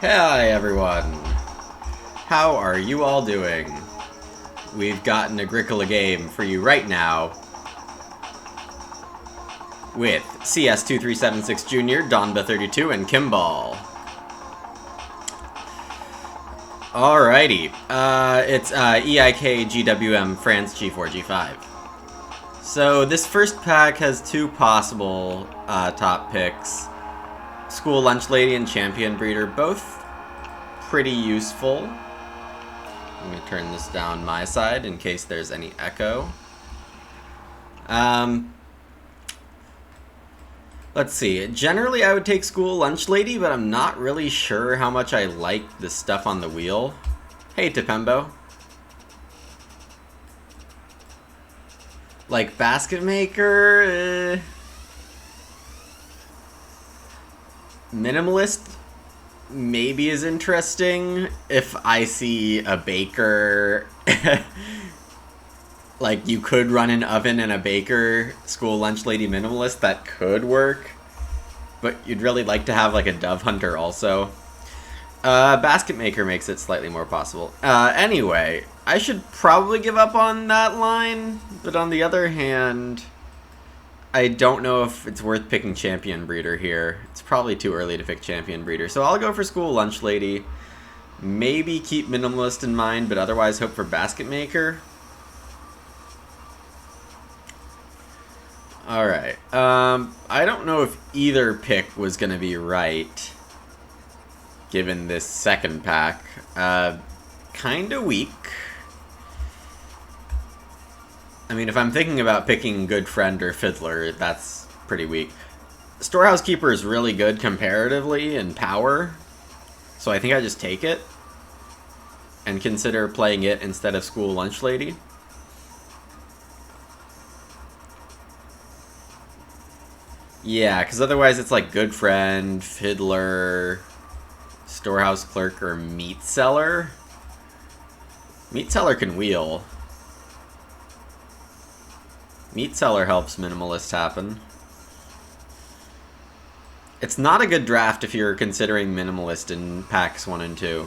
Hi everyone! How are you all doing? We've got an Agricola game for you right now with CS2376 Jr., Donba32, and Kimball. Alrighty, it's EIK GWM France G4 G5. So this first pack has two possible top picks. School Lunch Lady and Champion Breeder, both pretty useful. Let me turn this down my side in case there's any echo. Let's see. Generally, I would take School Lunch Lady, but I'm not really sure how much I like the stuff on the wheel. Hey, Tepembo. Like, Basket Maker... Minimalist maybe is interesting if I see a baker. Like, you could run an oven and a baker School Lunch Lady Minimalist, that could work. But you'd really like to have like a Dove Hunter also. Basket Maker makes it slightly more possible. Anyway, I should probably give up on that line, but on the other hand, I don't know if it's worth picking Champion Breeder here. It's probably too early to pick Champion Breeder, so I'll go for School Lunch Lady. Maybe keep Minimalist in mind, but otherwise hope for Basket Maker. Alright, I don't know if either pick was going to be right, given this second pack. Kinda weak. I mean, if I'm thinking about picking Good Friend or Fiddler, that's pretty weak. Storehouse Keeper is really good comparatively in power, so I think I just take it and consider playing it instead of School Lunch Lady. Yeah, because otherwise it's like Good Friend, Fiddler, Storehouse Clerk, or Meat Seller. Meat Seller can wheel. Meat Seller helps Minimalist happen. It's not a good draft if you're considering Minimalist in packs 1 and 2.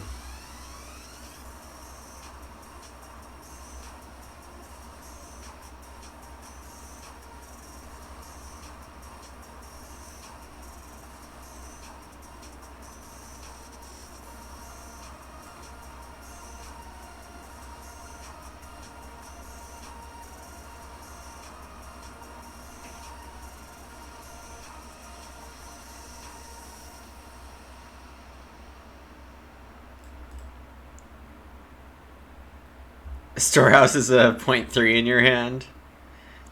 Storehouse is a 0.3 in your hand.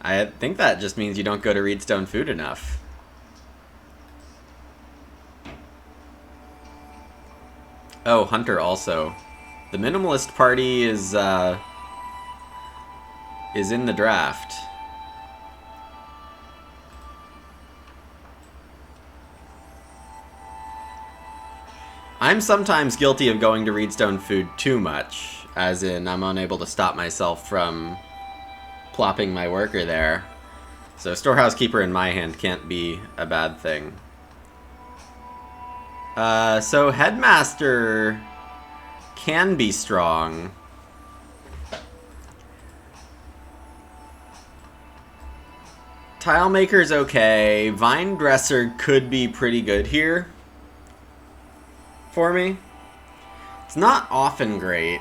I think that just means you don't go to Reedstone Food enough. Oh, Hunter also. The Minimalist party is in the draft. I'm sometimes guilty of going to Reedstone Food too much. As in, I'm unable to stop myself from plopping my worker there. So Storehouse Keeper in my hand can't be a bad thing. So Headmaster can be strong. Tilemaker's okay. Vine Dresser could be pretty good here for me. It's not often great.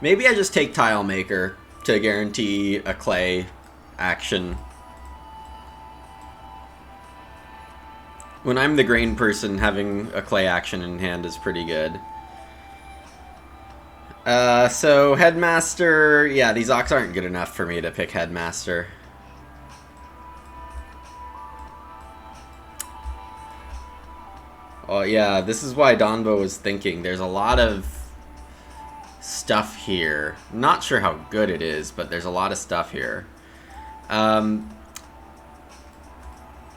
Maybe I just take Tilemaker to guarantee a clay action. When I'm the grain person, having a clay action in hand is pretty good. So Headmaster, yeah, these Ox aren't good enough for me to pick Headmaster. Oh yeah, this is why Donbo was thinking. There's a lot of stuff here. Not sure how good it is, but there's a lot of stuff here.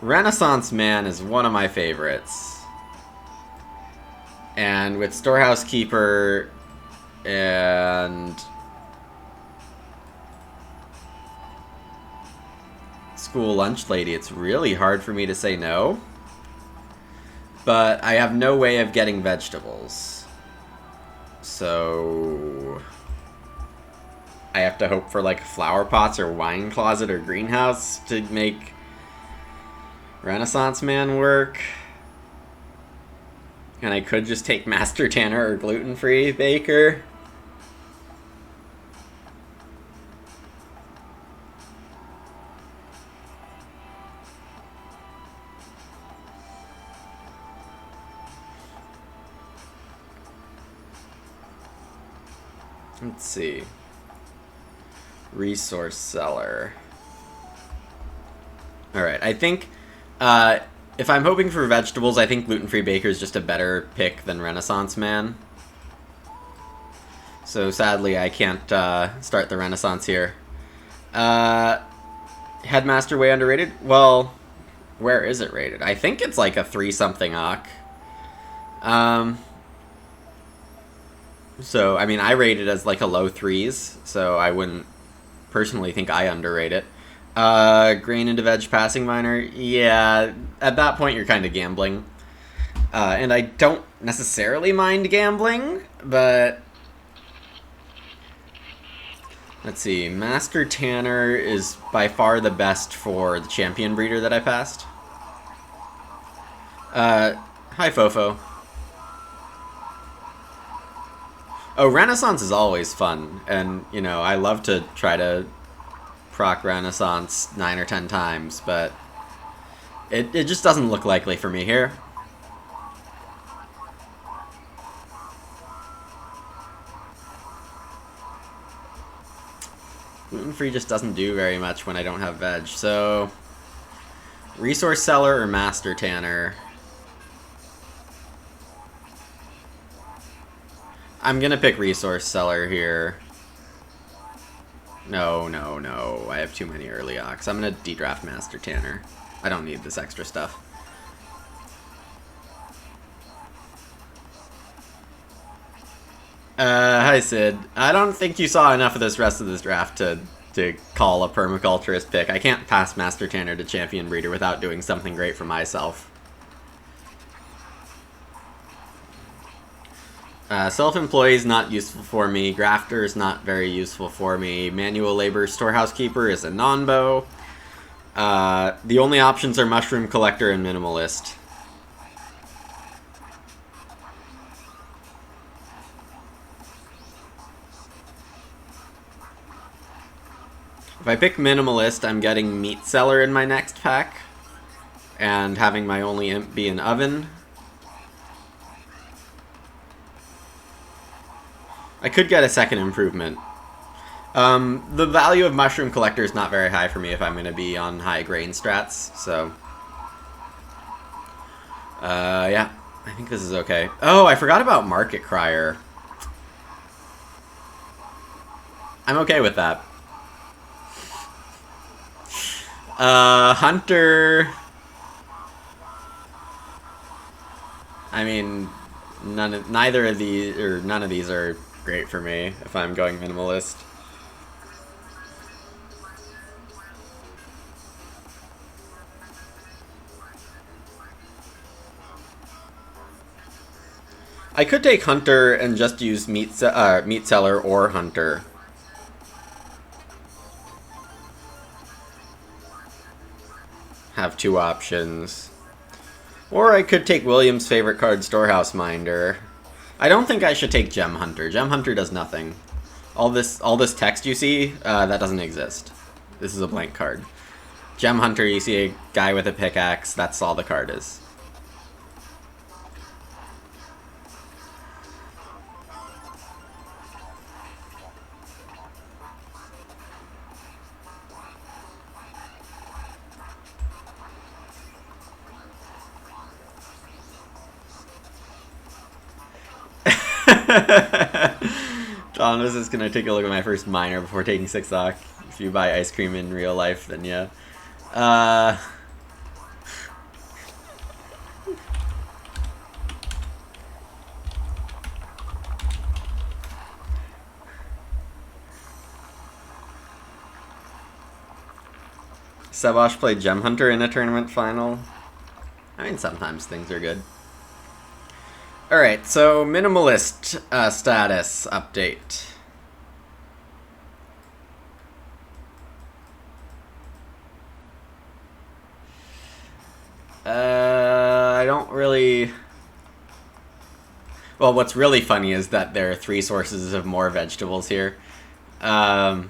Renaissance Man is one of my favorites. And with Storehouse Keeper and School Lunch Lady, it's really hard for me to say no. But I have no way of getting vegetables. So I have to hope for like flower pots or wine closet or greenhouse to make Renaissance Man work. And I could just take Master Tanner or gluten-free baker. Let's see. Resource seller. Alright, I think if I'm hoping for vegetables, I think gluten-free baker is just a better pick than Renaissance Man. So sadly, I can't start the Renaissance here. Headmaster way underrated? Well, where is it rated? I think it's like a 3-something Ock. So, I mean, I rate it as like a low 3s, so I wouldn't personally think I underrate it. Grain into veg passing miner? Yeah, at that point you're kind of gambling. And I don't necessarily mind gambling, but... Let's see, Master Tanner is by far the best for the champion breeder that I passed. Hi Fofo. Oh, Renaissance is always fun, and, you know, I love to try to proc Renaissance 9 or 10 times, but it just doesn't look likely for me here. Gluten-free just doesn't do very much when I don't have veg, so... Resource Seller or Master Tanner? I'm gonna pick Resource Seller here. No, no, no. I have too many early Ocks. I'm gonna de-draft Master Tanner. I don't need this extra stuff. Hi Sid. I don't think you saw enough of this rest of this draft to call a permaculturist pick. I can't pass Master Tanner to Champion Breeder without doing something great for myself. Self-employed is not useful for me. Grafter is not very useful for me. Manual labor storehouse keeper is a non-bow. The only options are mushroom collector and minimalist. If I pick minimalist, I'm getting meat seller in my next pack, and having my only imp be an oven. I could get a second improvement. The value of Mushroom Collector is not very high for me if I'm going to be on high grain strats, so... yeah, I think this is okay. Oh, I forgot about Market Crier. I'm okay with that. Hunter... I mean, none of these are great for me if I'm going minimalist. I could take Hunter and just use Meat Seller or Hunter. Have two options. Or I could take William's favorite card, Storehouse Minder. I don't think I should take Gem Hunter. Gem Hunter does nothing. All this text you see, that doesn't exist. This is a blank card. Gem Hunter, you see a guy with a pickaxe, that's all the card is. Thomas is gonna take a look at my first miner before taking 6 Ock. If you buy ice cream in real life, then yeah. Sebash played Gem Hunter in a tournament final. I mean, sometimes things are good. Alright, so minimalist status update. I don't really... Well, what's really funny is that there are 3 sources of more vegetables here. I'm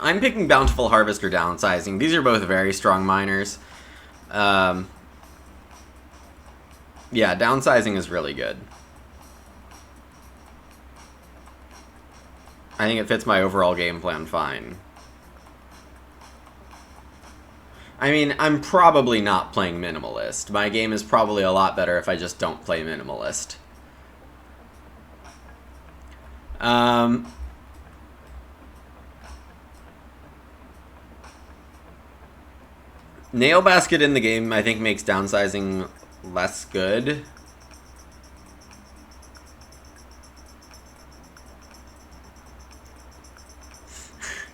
picking Bountiful Harvest or Downsizing. These are both very strong miners. Yeah, Downsizing is really good. I think it fits my overall game plan fine. I mean, I'm probably not playing Minimalist. My game is probably a lot better if I just don't play Minimalist. Nail Basket in the game, I think, makes downsizing less good.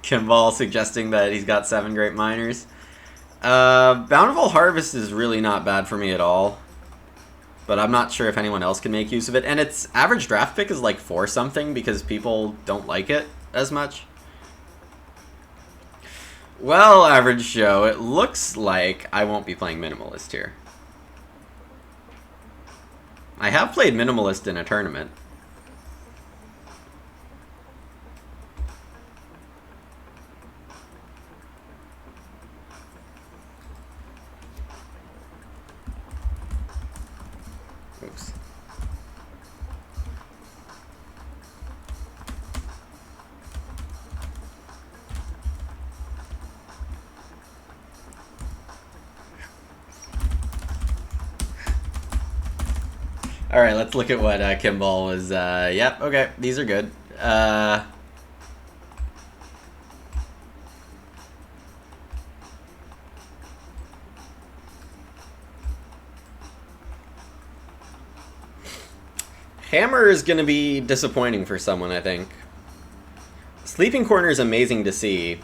Kimball suggesting that he's got 7 great miners. Bountiful Harvest is really not bad for me at all. But I'm not sure if anyone else can make use of it. And its average draft pick is like 4 something because people don't like it as much. Well, Average Joe, it looks like I won't be playing Minimalist here. I have played Minimalist in a tournament. Oops. Alright, let's look at what Kimball was... yep, okay, these are good. Hammer is going to be disappointing for someone, I think. Sleeping Corner is amazing to see.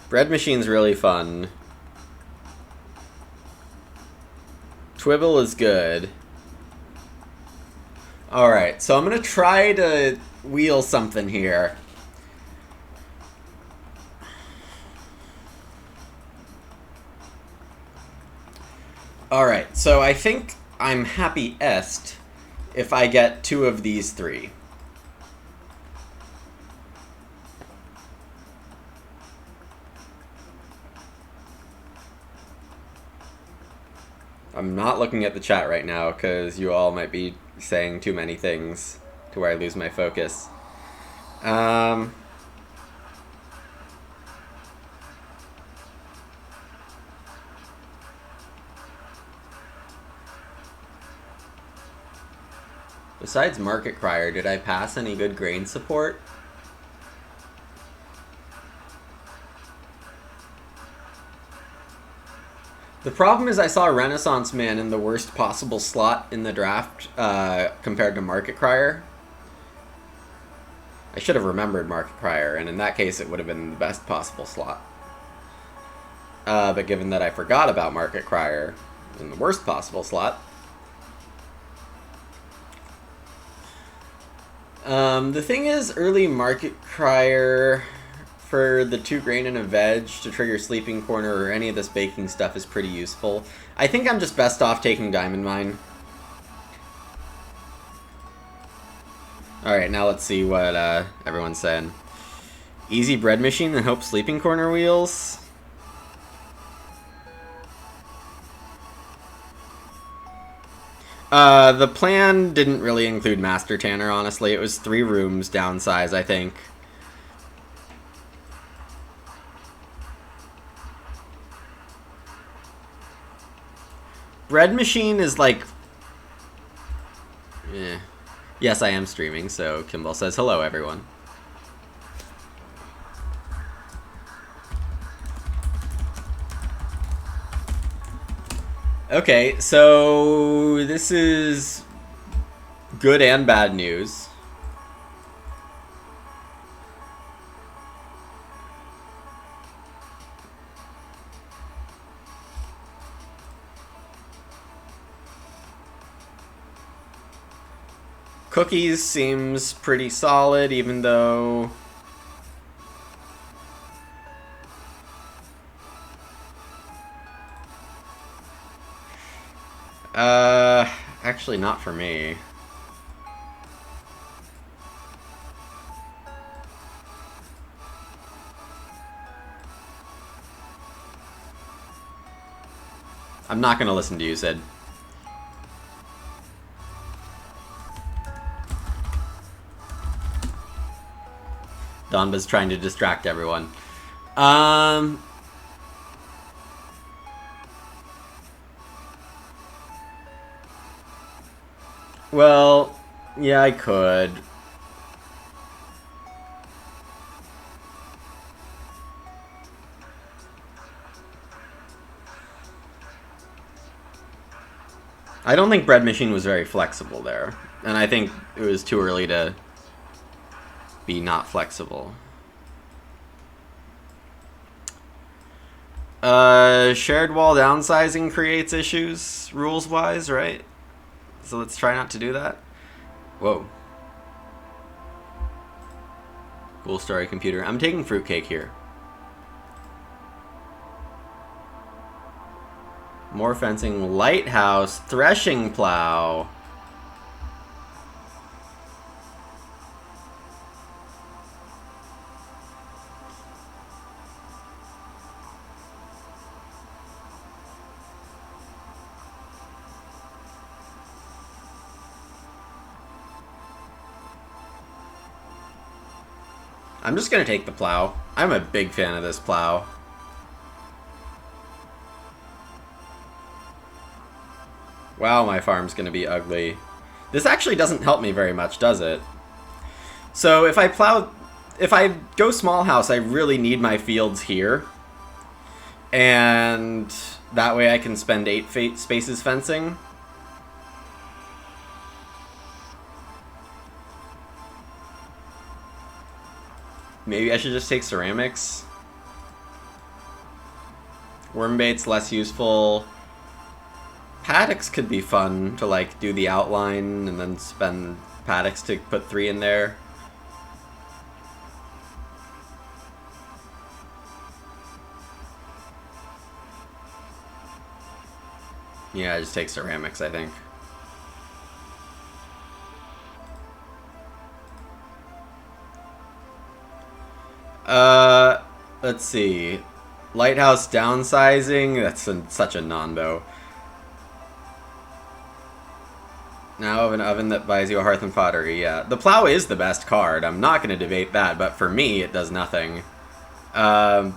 Bread Machine's really fun. Twibble is good. Alright, so I'm going to try to wheel something here. Alright, so I think I'm happy-est if I get 2 of these 3. I'm not looking at the chat right now because you all might be saying too many things to where I lose my focus. Besides Market Crier, did I pass any good grain support? The problem is I saw Renaissance Man in the worst possible slot in the draft compared to Market Crier. I should have remembered Market Crier, and in that case it would have been the best possible slot. But given that I forgot about Market Crier in the worst possible slot... the thing is, early Market Crier for the 2 grain and a veg to trigger Sleeping Corner or any of this baking stuff is pretty useful. I think I'm just best off taking Diamond Mine. Alright, now let's see what everyone's saying. Easy Bread Machine and hope Sleeping Corner wheels. The plan didn't really include Master Tanner, honestly. It was 3 rooms downsize, I think. Bread Machine is like... eh. Yes, I am streaming, so Kimball says hello, everyone. Okay, so this is good and bad news. Cookies seems pretty solid, even though... Actually not for me. I'm not gonna listen to you, Sid. Donba's trying to distract everyone. Well, yeah, I could. I don't think Bread Machine was very flexible there. And I think it was too early to be not flexible. Shared wall downsizing creates issues, rules-wise, right? So let's try not to do that. Whoa. Cool story, computer. I'm taking fruitcake here. More fencing, lighthouse, threshing plow. I'm just gonna take the plow. I'm a big fan of this plow. Wow, my farm's gonna be ugly. This actually doesn't help me very much, does it? So if I go small house, I really need my fields here. And that way I can spend 8 spaces fencing. Maybe I should just take ceramics. Worm bait's less useful. Paddocks could be fun to like do the outline and then spend paddocks to put 3 in there. Yeah, I just take ceramics, I think. Let's see. Lighthouse downsizing, that's such a non-bo. Now of an oven that buys you a hearth and pottery, yeah. The plow is the best card, I'm not going to debate that, but for me, it does nothing. And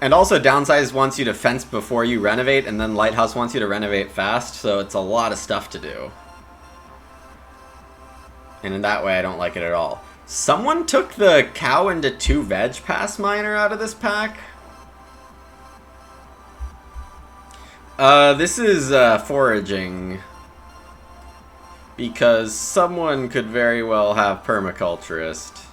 also, Downsize wants you to fence before you renovate, and then Lighthouse wants you to renovate fast, so it's a lot of stuff to do. And in that way, I don't like it at all. Someone took the cow into 2 veg pass miner out of this pack? This is foraging. Because someone could very well have permaculturist.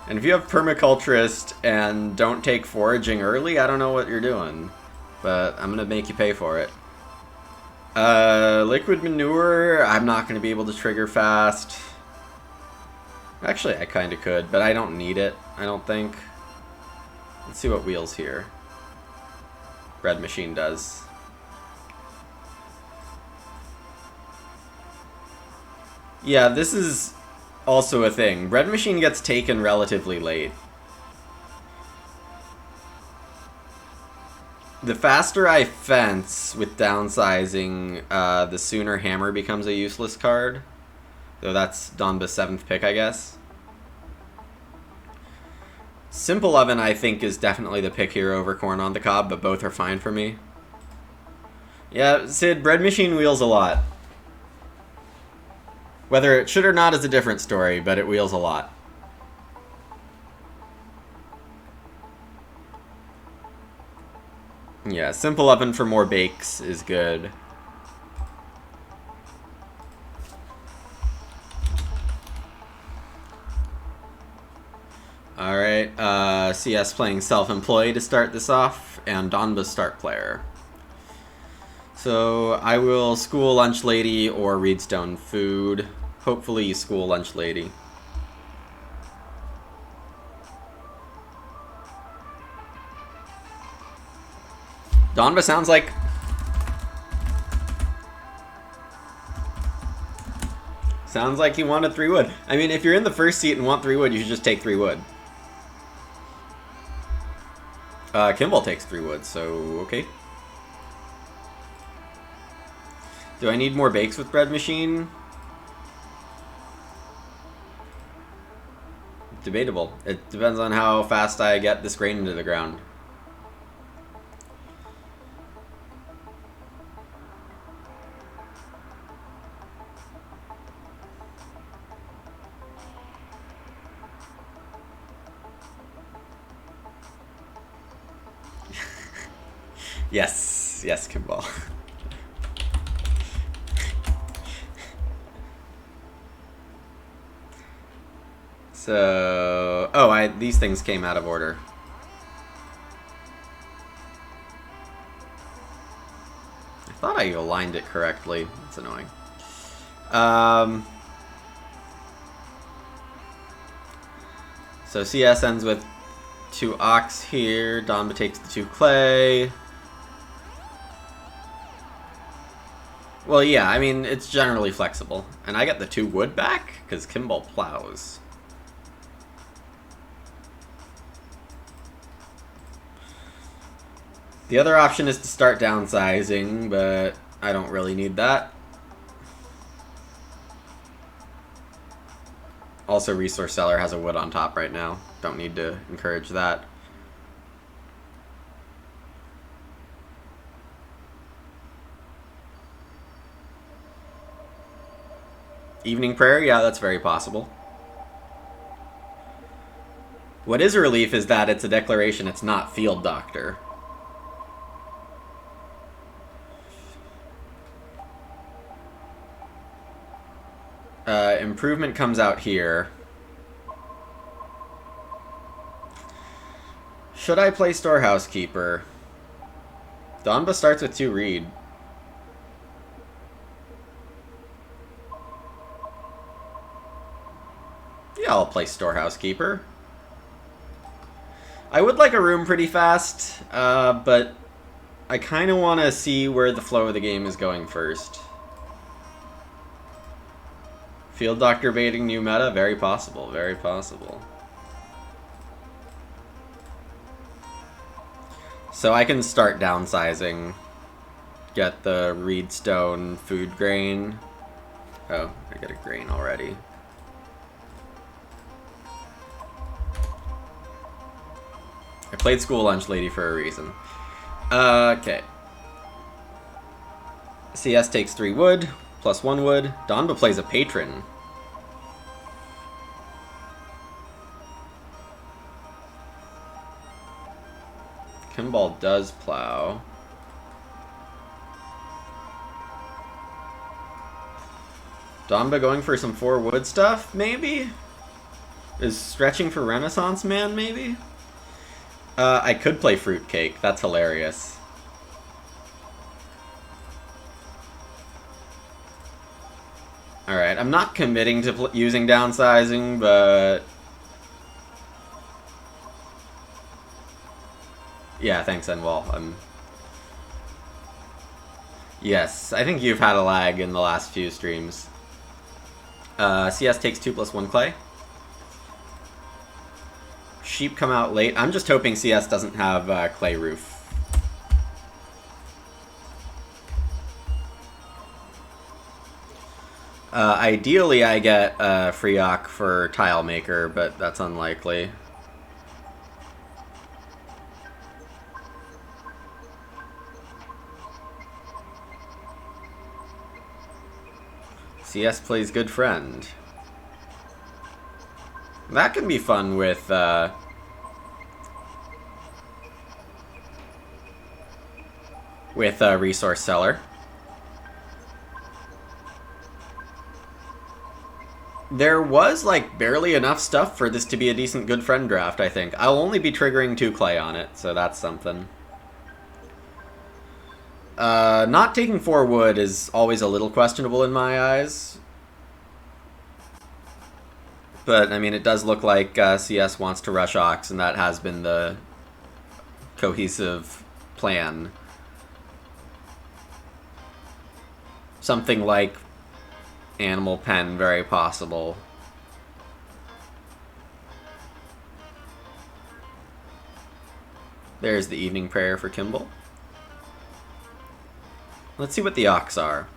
And if you have permaculturist and don't take foraging early, I don't know what you're doing. But I'm gonna make you pay for it. Liquid manure, I'm not gonna be able to trigger fast. Actually, I kinda could, but I don't need it, I don't think. Let's see what wheels here. Bread machine does. Yeah, this is also a thing. Bread machine gets taken relatively late. The faster I fence with downsizing, the sooner hammer becomes a useless card. Though that's Donba's 7th pick, I guess. Simple Oven, I think, is definitely the pick here over Corn on the Cob, but both are fine for me. Yeah, Sid, Bread Machine wheels a lot. Whether it should or not is a different story, but it wheels a lot. Yeah, Simple Oven for more bakes is good. Alright, CS playing Self-Employed to start this off, and Donba's start player. So I will school lunch lady or reedstone food. Hopefully school lunch lady. Donba sounds like... Sounds like you wanted 3 wood. I mean, if you're in the first seat and want 3 wood, you should just take 3 wood. Kimball takes 3 wood, so okay. Do I need more bakes with bread machine? Debatable. It depends on how fast I get this grain into the ground. Yes, yes, Kimball. So, oh, these things came out of order. I thought I aligned it correctly. That's annoying. So CS ends with 2 ox here. Donba takes the 2 clay. Well, yeah, I mean, it's generally flexible. And I get the 2 wood back, because Kimball plows. The other option is to start downsizing, but I don't really need that. Also, Resource Seller has a wood on top right now. Don't need to encourage that. Evening prayer? Yeah, that's very possible. What is a relief is that it's a declaration, it's not field doctor. Improvement comes out here. Should I play Storehouse Keeper? Donba starts with 2 reed. Yeah, I'll play Storehouse Keeper. I would like a room pretty fast, but I kind of want to see where the flow of the game is going first. Field Doctor baiting new meta? Very possible, very possible. So I can start downsizing. Get the reedstone food grain. Oh, I get a grain already. I played School Lunch Lady for a reason. Okay. CS takes 3 wood, plus 1 wood. Donba plays a patron. Kimball does plow. Donba going for some 4 wood stuff, maybe? Is stretching for Renaissance Man, maybe? I could play Fruitcake. That's hilarious. Alright, I'm not committing to using downsizing, but... Yeah, thanks, Enwall. Yes, I think you've had a lag in the last few streams. CS takes 2 plus 1 clay. Sheep come out late. I'm just hoping CS doesn't have clay roof. Ideally, I get Freeok for Tile Maker, but that's unlikely. CS plays Good Friend. That can be fun with Resource Seller. There was, like, barely enough stuff for this to be a decent Good Friend draft, I think. I'll only be triggering 2 clay on it, so that's something. Not taking 4 wood is always a little questionable in my eyes. But, I mean, it does look like CS wants to rush Ox, and that has been the cohesive plan. Something like Animal Pen, very possible. There's the evening prayer for Kimball. Let's see what the Ox are.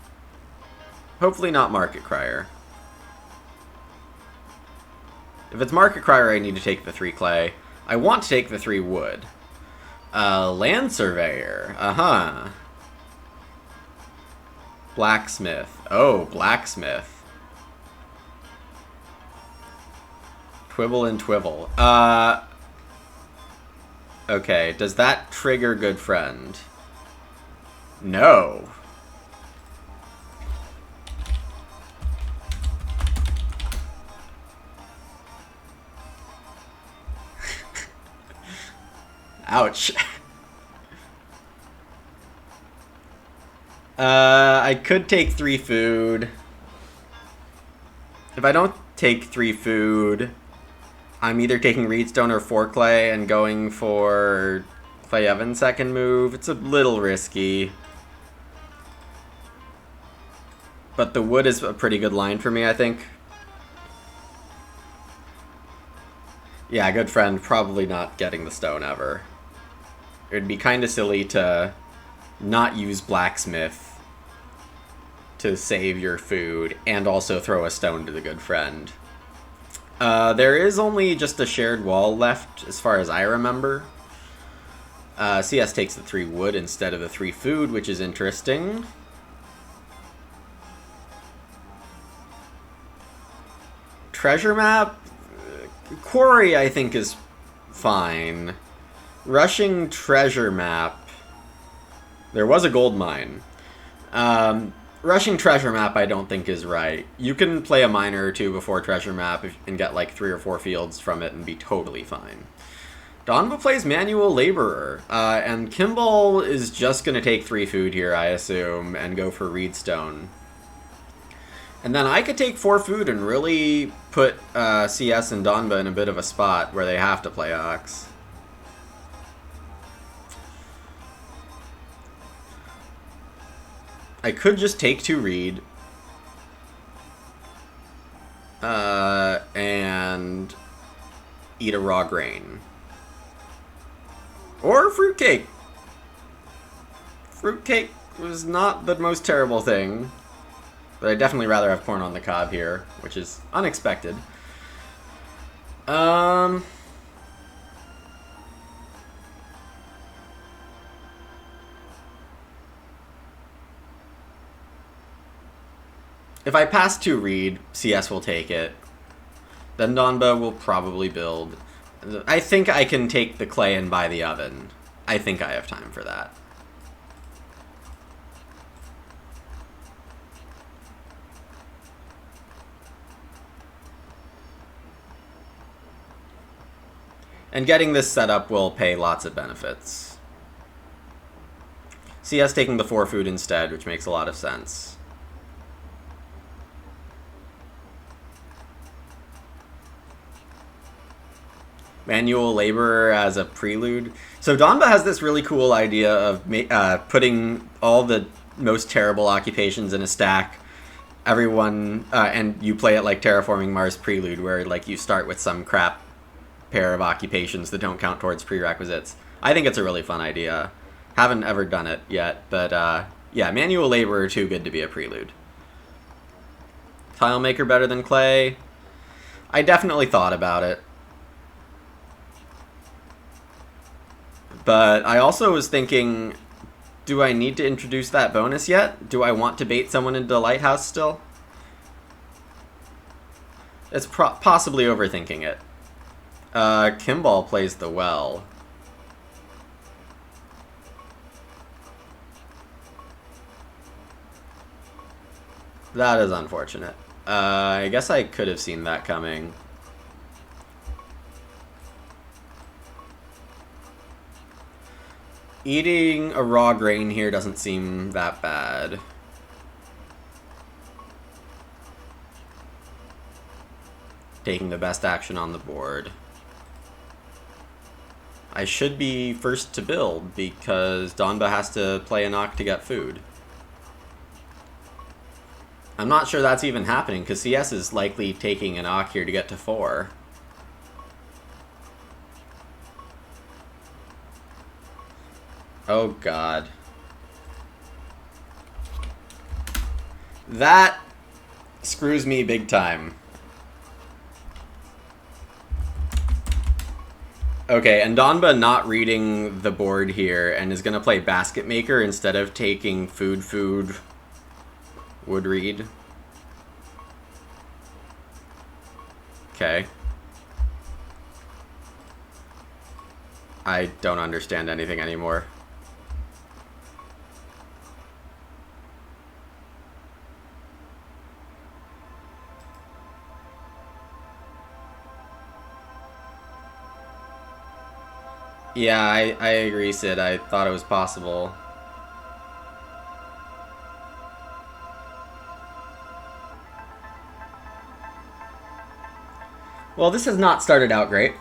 Hopefully not Market Crier. If it's Market Crier, I need to take the 3 clay. I want to take the 3 wood. Land Surveyor. Uh-huh. Blacksmith. Oh, Blacksmith. Twibble and Twivel. Okay, does that trigger Good Friend? No. Ouch. I could take 3 food. If I don't take 3 food, I'm either taking Reedstone or 4 clay and going for Clay Evan's second move. It's a little risky. But the wood is a pretty good line for me, I think. Yeah, Good Friend, probably not getting the stone ever. It would be kind of silly to not use Blacksmith to save your food and also throw a stone to the Good Friend. There is only just a shared wall left, as far as I remember. CS takes the 3 wood instead of the 3 food, which is interesting. Treasure map? Quarry, I think, is fine. Rushing treasure map. There was a gold mine. Rushing treasure map, I don't think is right. You can play a miner or 2 before treasure map and get like 3 or 4 fields from it and be totally fine. Donba plays manual laborer, and Kimball is just going to take 3 food here, I assume, and go for Reedstone. And then I could take 4 food and really put CS and Donba in a bit of a spot where they have to play Ox. I could just take 2 Reed. And eat a raw grain. Or fruitcake. Fruitcake was not the most terrible thing. But I'd definitely rather have corn on the cob here, which is unexpected. If I pass 2 Reed, CS will take it. Then Donba will probably build. I think I can take the clay and buy the oven. I think I have time for that. And getting this set up will pay lots of benefits. CS taking the 4 food instead, which makes a lot of sense. Manual laborer as a prelude. So Donba has this really cool idea of putting all the most terrible occupations in a stack. Everyone, and you play it like Terraforming Mars Prelude, where like you start with some crap pair of occupations that don't count towards prerequisites. I think it's a really fun idea. Haven't ever done it yet, but yeah, manual laborer too good to be a prelude. Tile maker better than clay? I definitely thought about it. But I also was thinking, do I need to introduce that bonus yet? Do I want to bait someone into Lighthouse still? It's possibly overthinking it. Kimball plays the well. That is unfortunate. I guess I could have seen that coming. Eating a raw grain here doesn't seem that bad. Taking the best action on the board. I should be first to build because Donba has to play a knock to get food. I'm not sure that's even happening because CS is likely taking an Ock here to get to 4. Oh god. That screws me big time. Okay, and Donba not reading the board here and is going to play Basket Maker instead of taking food would read. Okay. I don't understand anything anymore. Yeah, I agree, Sid. I thought it was possible. Well, this has not started out great.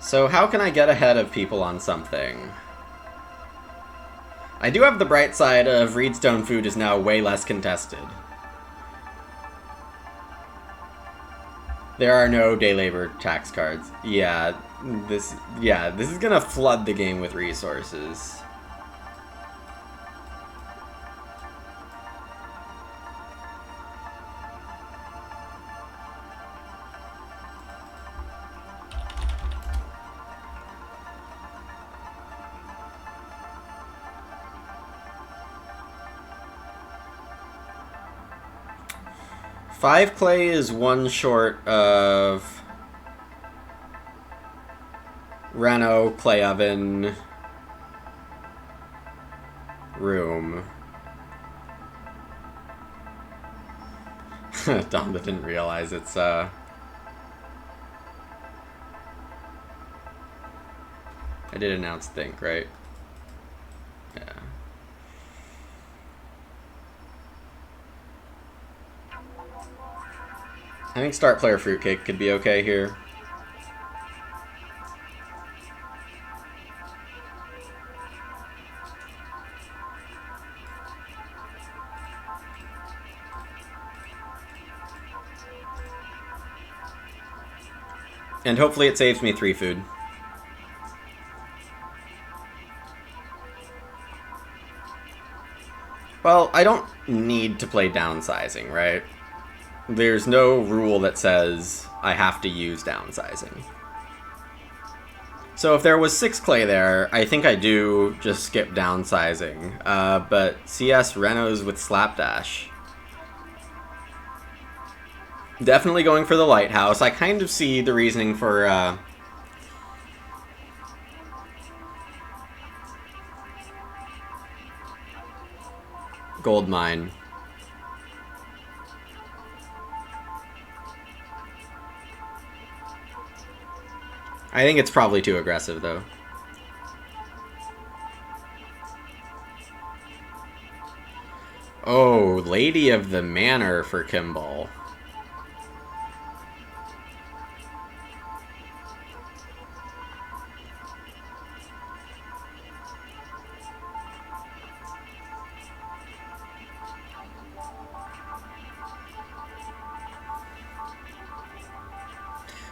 So how can I get ahead of people on something? I do have the bright side of Reedstone food is now way less contested. There are no day labor tax cards. Yeah, this is gonna flood the game with resources. Five clay is one short of Reno, clay oven, room. Donda didn't realize it's I did announce think, right? Yeah. I think start player fruitcake could be okay here. And hopefully it saves me 3 food. Well, I don't need to play downsizing, right? There's no rule that says I have to use downsizing. So if there was 6 clay there, I think I do just skip downsizing. But CS Renos with Slapdash. Definitely going for the lighthouse. I kind of see the reasoning for gold mine. I think it's probably too aggressive, though. Oh, Lady of the Manor for Kimball.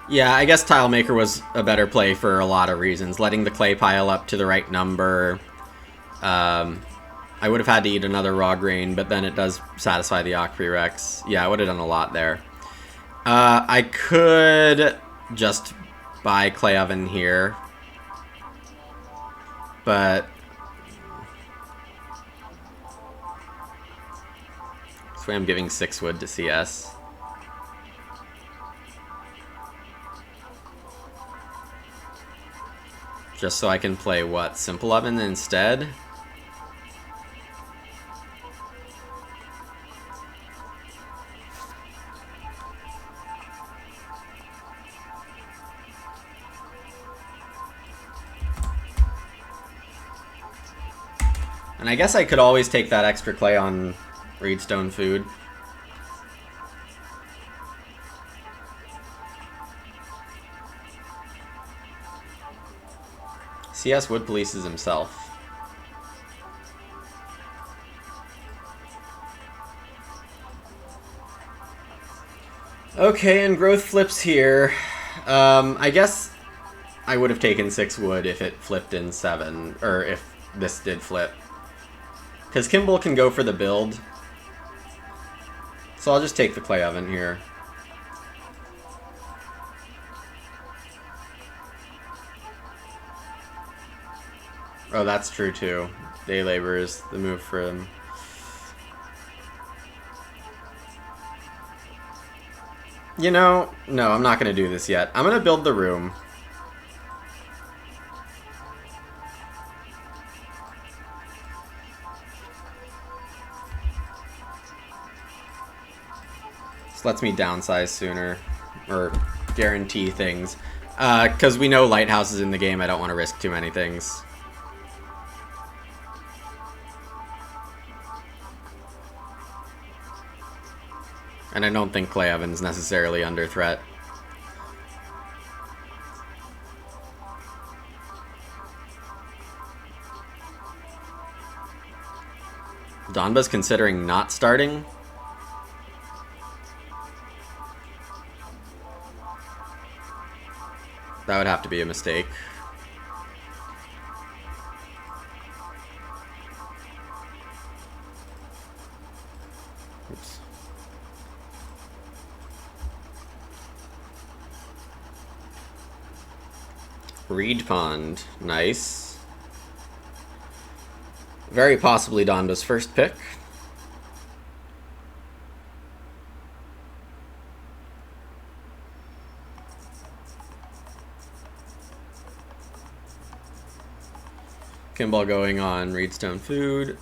Yeah, I guess Tilemaker was a better play for a lot of reasons. Letting the clay pile up to the right number. I would have had to eat another raw grain, but then it does satisfy the Ock prereqs. Yeah, I would have done a lot there. I could just buy clay oven here. But that's why I'm giving 6 wood to CS. Just so I can play, what, Simple Oven instead? And I guess I could always take that extra clay on Reedstone Food. CS Wood polices himself. Okay, and growth flips here. I guess I would have taken 6 wood if it flipped in 7, or if this did flip. Because Kimball can go for the build. So I'll just take the clay oven here. Oh, that's true too. Day labor is the move for him. You know, no, I'm not going to do this yet. I'm going to build the room. This lets me downsize sooner, or guarantee things. Because we know Lighthouse is in the game, I don't want to risk too many things. And I don't think Clay Oven's necessarily under threat. Donba's considering not starting. That would have to be a mistake. Oops. Reed Pond. Nice. Very possibly Donba's first pick. Kimball going on Reedstone Food.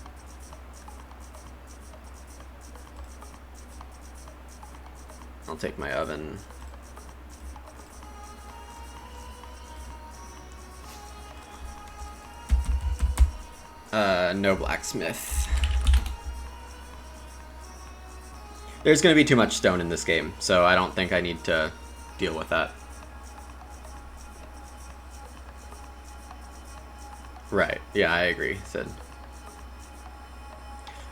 I'll take my oven. No blacksmith. There's going to be too much stone in this game, so I don't think I need to deal with that. Right. Yeah, I agree, Sid.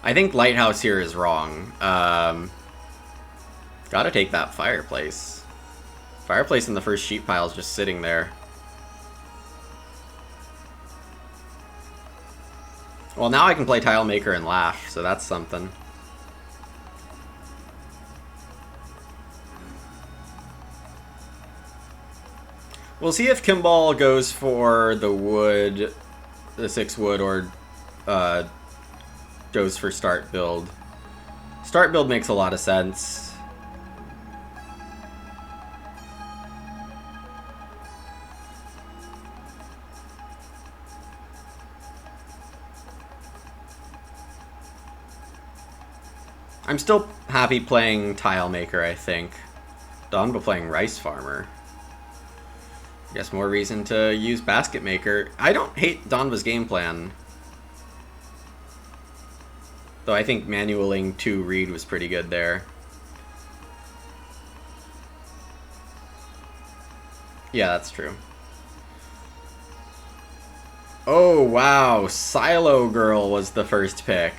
I think Lighthouse here is wrong. Gotta take that fireplace. Fireplace in the first sheep pile is just sitting there. Well, now I can play Tile Maker and laugh, so that's something. We'll see if Kimball goes for the wood, the 6 wood, or goes for start build. Start build makes a lot of sense. I'm still happy playing Tile Maker, I think. Donba playing Rice Farmer. Guess more reason to use Basket Maker. I don't hate Donba's game plan. Though I think manualing 2 Reed was pretty good there. Yeah, that's true. Oh, wow. Silo Girl was the first pick.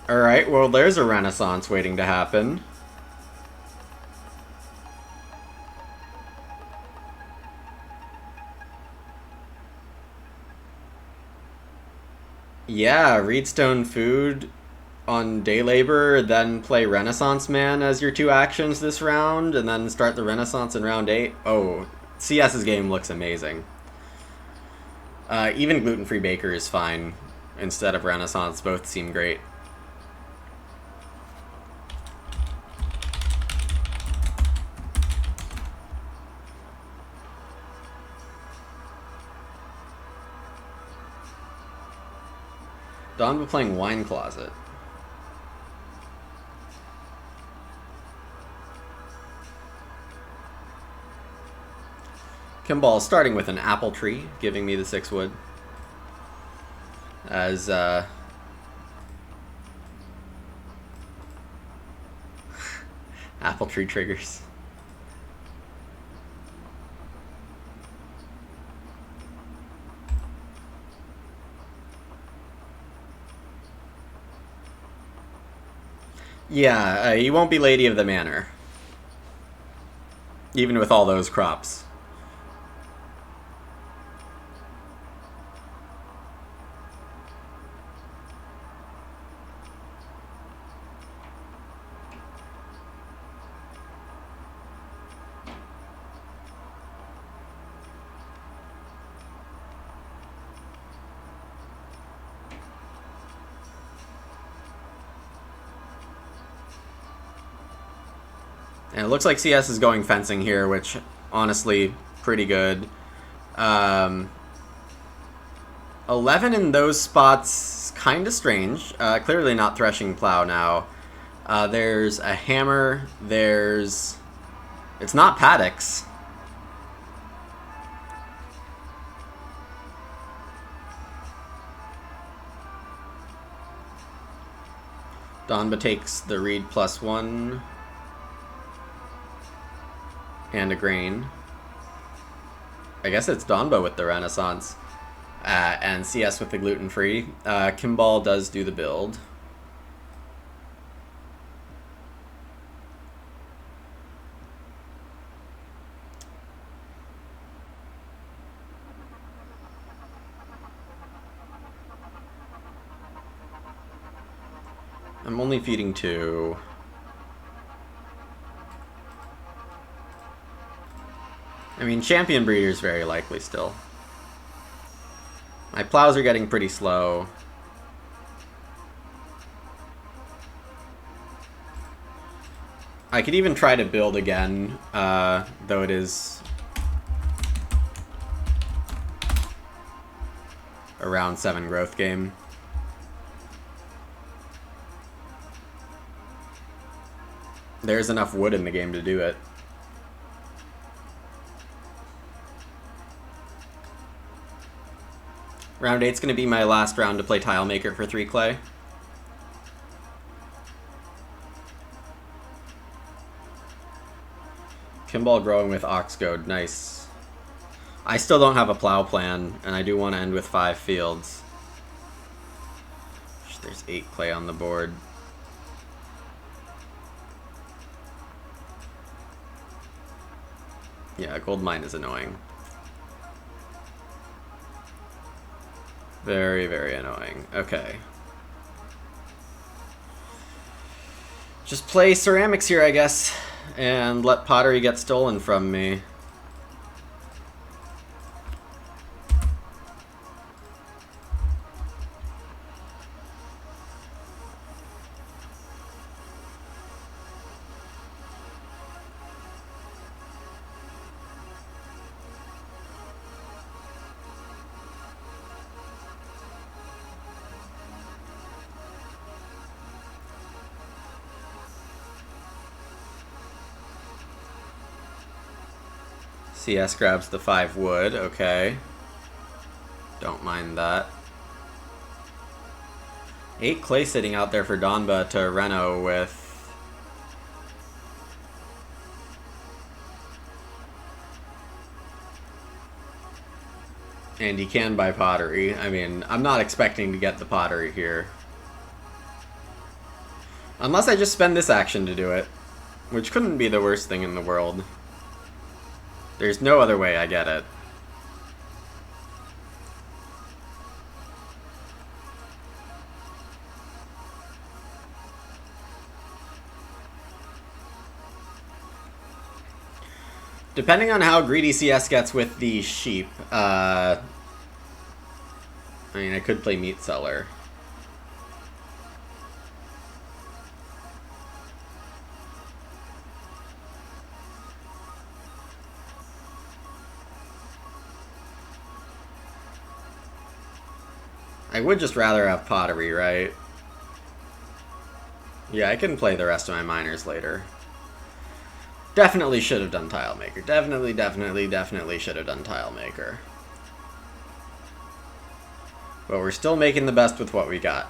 Alright, well there's a renaissance waiting to happen. Yeah, Reedstone Food on Day Labor, then play Renaissance Man as your 2 actions this round, and then start the Renaissance in round 8. Oh, CS's game looks amazing. Even gluten-free Baker is fine. instead of Renaissance both seem great. Donba playing Wine Closet. Kimball starting with an apple tree, giving me the 6 wood. As apple tree triggers. Yeah, you won't be Lady of the Manor. Even with all those crops. And it looks like CS is going fencing here, which, honestly, pretty good. 11 in those spots, kind of strange. Clearly not threshing plow now. There's a hammer. There's... It's not paddocks. Donba takes the reed +1. And a grain. I guess it's Donba with the Renaissance. And CS with the gluten-free. Kimball does do the build. I'm only feeding 2. I mean, champion breeder's very likely still. My plows are getting pretty slow. I could even try to build again, though it is a round 7 growth game. There's enough wood in the game to do it. Round 8's going to be my last round to play Tile Maker for 3 clay. Kimball growing with Ox Goad, nice. I still don't have a plow plan, and I do want to end with 5 fields. There's 8 clay on the board. Yeah, gold mine is annoying. Very, very annoying. Okay. Just play ceramics here, I guess, and let pottery get stolen from me. CS grabs the 5 wood, okay. Don't mind that. 8 clay sitting out there for Donba to Reno with. And he can buy pottery. I mean, I'm not expecting to get the pottery here. Unless I just spend this action to do it. Which couldn't be the worst thing in the world. There's no other way I get it. Depending on how greedy CS gets with the sheep, I mean, I could play Meat Seller. I would just rather have Pottery, right? Yeah, I can play the rest of my miners later. Definitely should have done Tile Maker. Definitely should have done Tile Maker. But we're still making the best with what we got.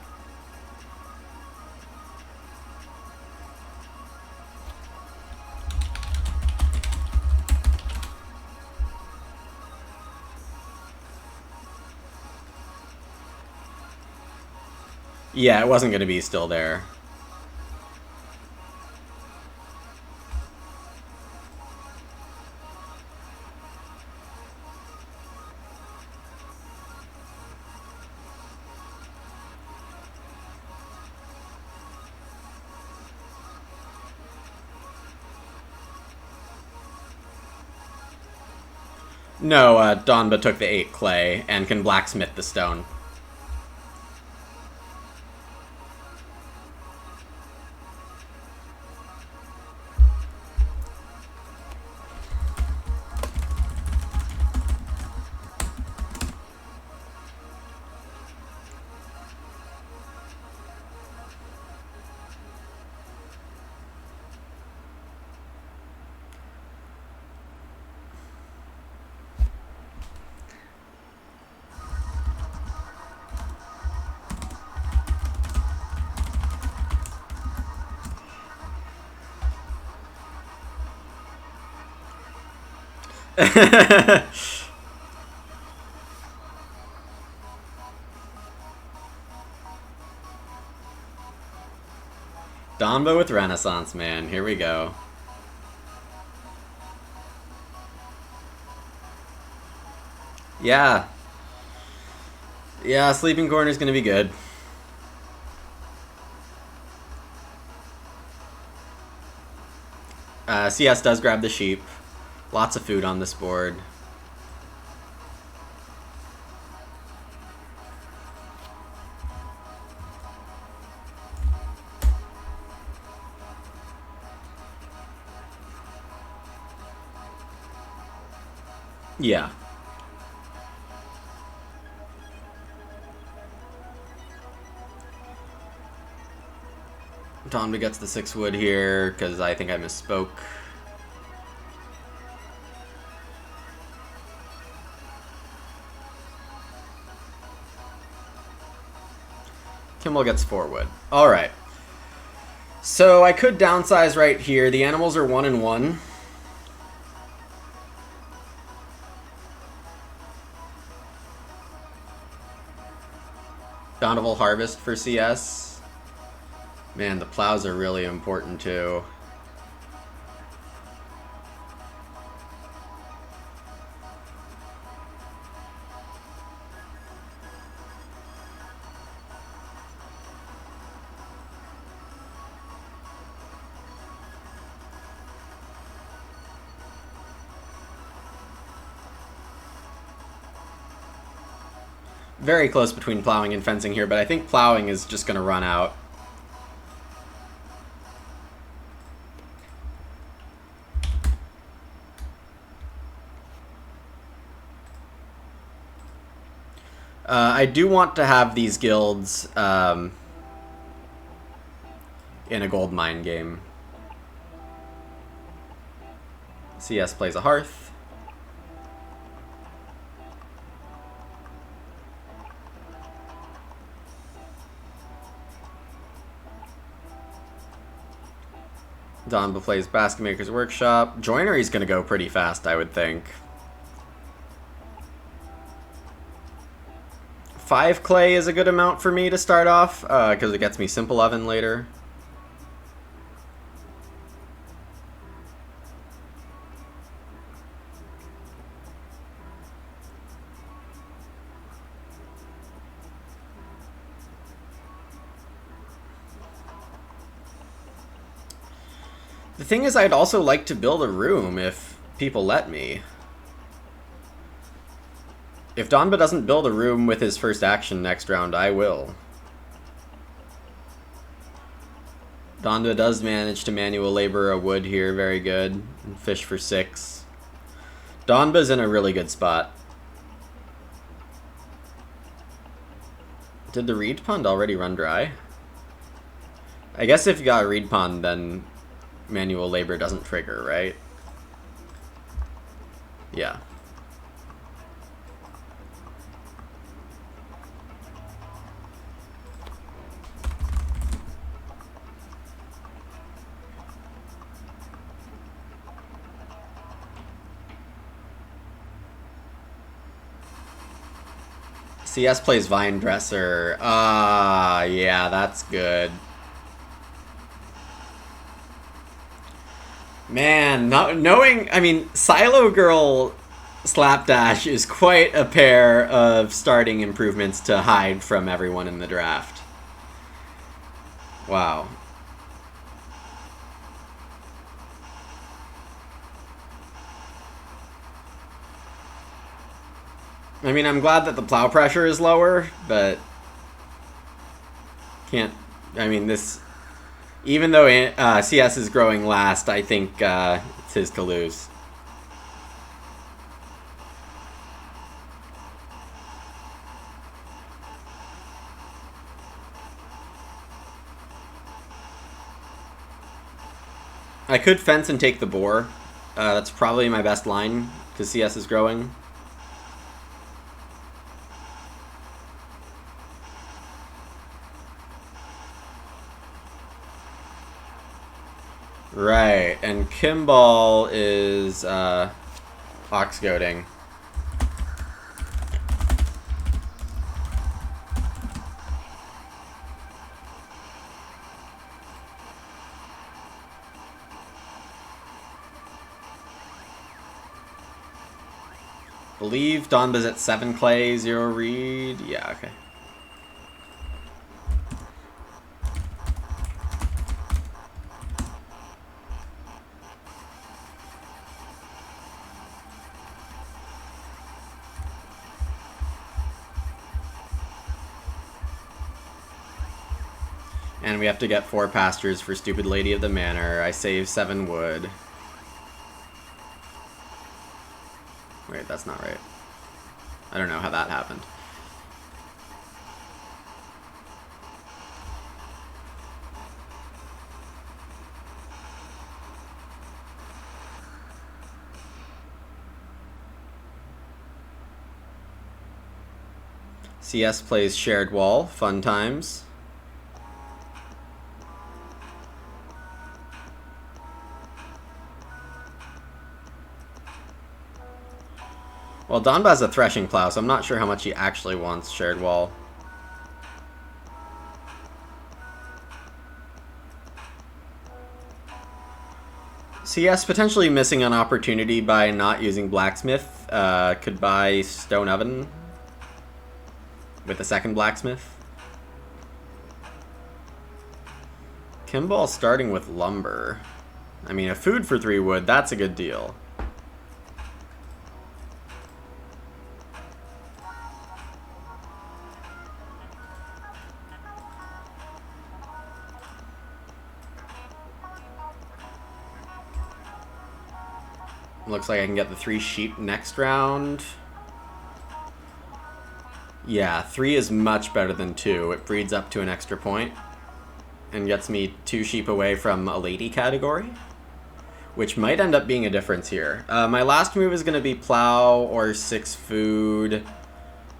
Yeah, it wasn't going to be still there. No, Donba took the 8 clay and can blacksmith the stone. Donba with Renaissance Man. Here we go. Yeah. Yeah, Sleeping Corner's gonna be good. CS does grab the sheep. Lots of food on this board. Yeah. Donba gets the 6 wood here, because I think I misspoke. Kimmel gets 4 wood. Alright. So I could downsize right here. The animals are 1 and 1. Bountiful Harvest for CS. Man, the plows are really important too. Very close between plowing and fencing here, but I think plowing is just going to run out. I do want to have these guilds in a gold mine game. CS plays a hearth. Donba plays Basket Maker's Workshop. Joinery's going to go pretty fast, I would think. 5 clay is a good amount for me to start off, because it gets me Simple Oven later. The thing is, I'd also like to build a room if people let me. If Donba doesn't build a room with his first action next round, I will. Donba does manage to manual labor a wood here, very good. And fish for 6. Donba's in a really good spot. Did the reed pond already run dry? I guess if you got a reed pond, then manual labor doesn't trigger, right? Yeah. CS plays Vine Dresser. Yeah, that's good. Man, not knowing, I mean, Silo Girl Slapdash is quite a pair of starting improvements to hide from everyone in the draft. Wow. I mean, I'm glad that the plow pressure is lower, but can't, I mean, this, even though CS is growing last, I think it's his to lose. I could fence and take the boar. That's probably my best line, because CS is growing. Right, and Kimball is ox goading. Believe Donba's at 7 clay, 0 reed. Yeah, okay. And we have to get 4 pastures for Stupid Lady of the Manor. I save 7 wood. Wait, that's not right. I don't know how that happened. CS plays Shared Wall. Fun times. Well, Donba has a threshing plow, so I'm not sure how much he actually wants Shared Wall. CS potentially missing an opportunity by not using Blacksmith. Could buy Stone Oven with a second Blacksmith. Kimball starting with Lumber. I mean, a food for 3 wood, that's a good deal. Looks like I can get the 3 sheep next round. Yeah, 3 is much better than 2. It breeds up to an extra point. And gets me 2 sheep away from a lady category. Which might end up being a difference here. My last move is going to be plow or 6 food,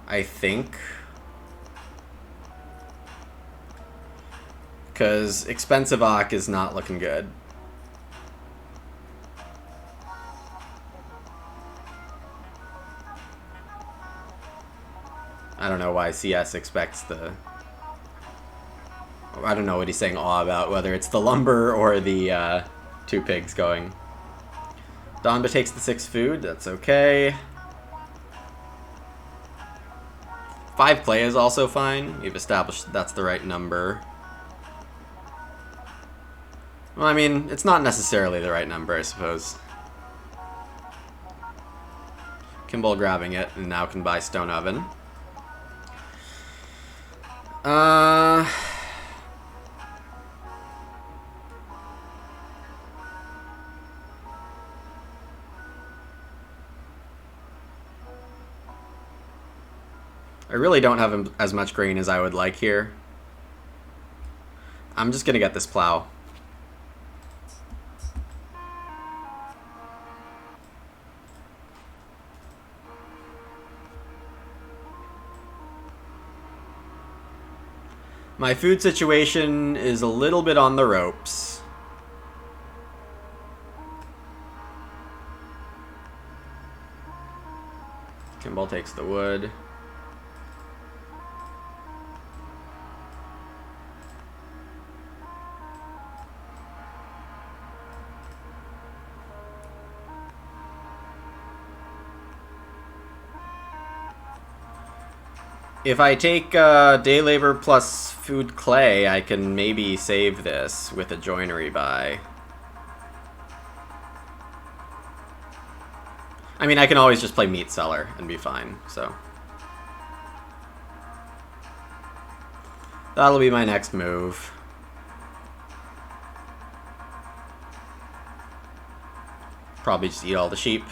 I think. Because expensive Ock is not looking good. I don't know why CS expects the... I don't know what he's saying awe about, whether it's the lumber or the 2 pigs going. Donba takes the 6 food, that's okay. 5 clay is also fine. We've established that's the right number. Well, I mean, it's not necessarily the right number, I suppose. Kimball grabbing it, and now can buy Stone Oven. I really don't have as much grain as I would like here. I'm just gonna get this plow. My food situation is a little bit on the ropes. Kimball takes the wood. If I take day labor plus food clay, I can maybe save this with a joinery buy. I mean, I can always just play meat seller and be fine, so. That'll be my next move. Probably just eat all the sheep.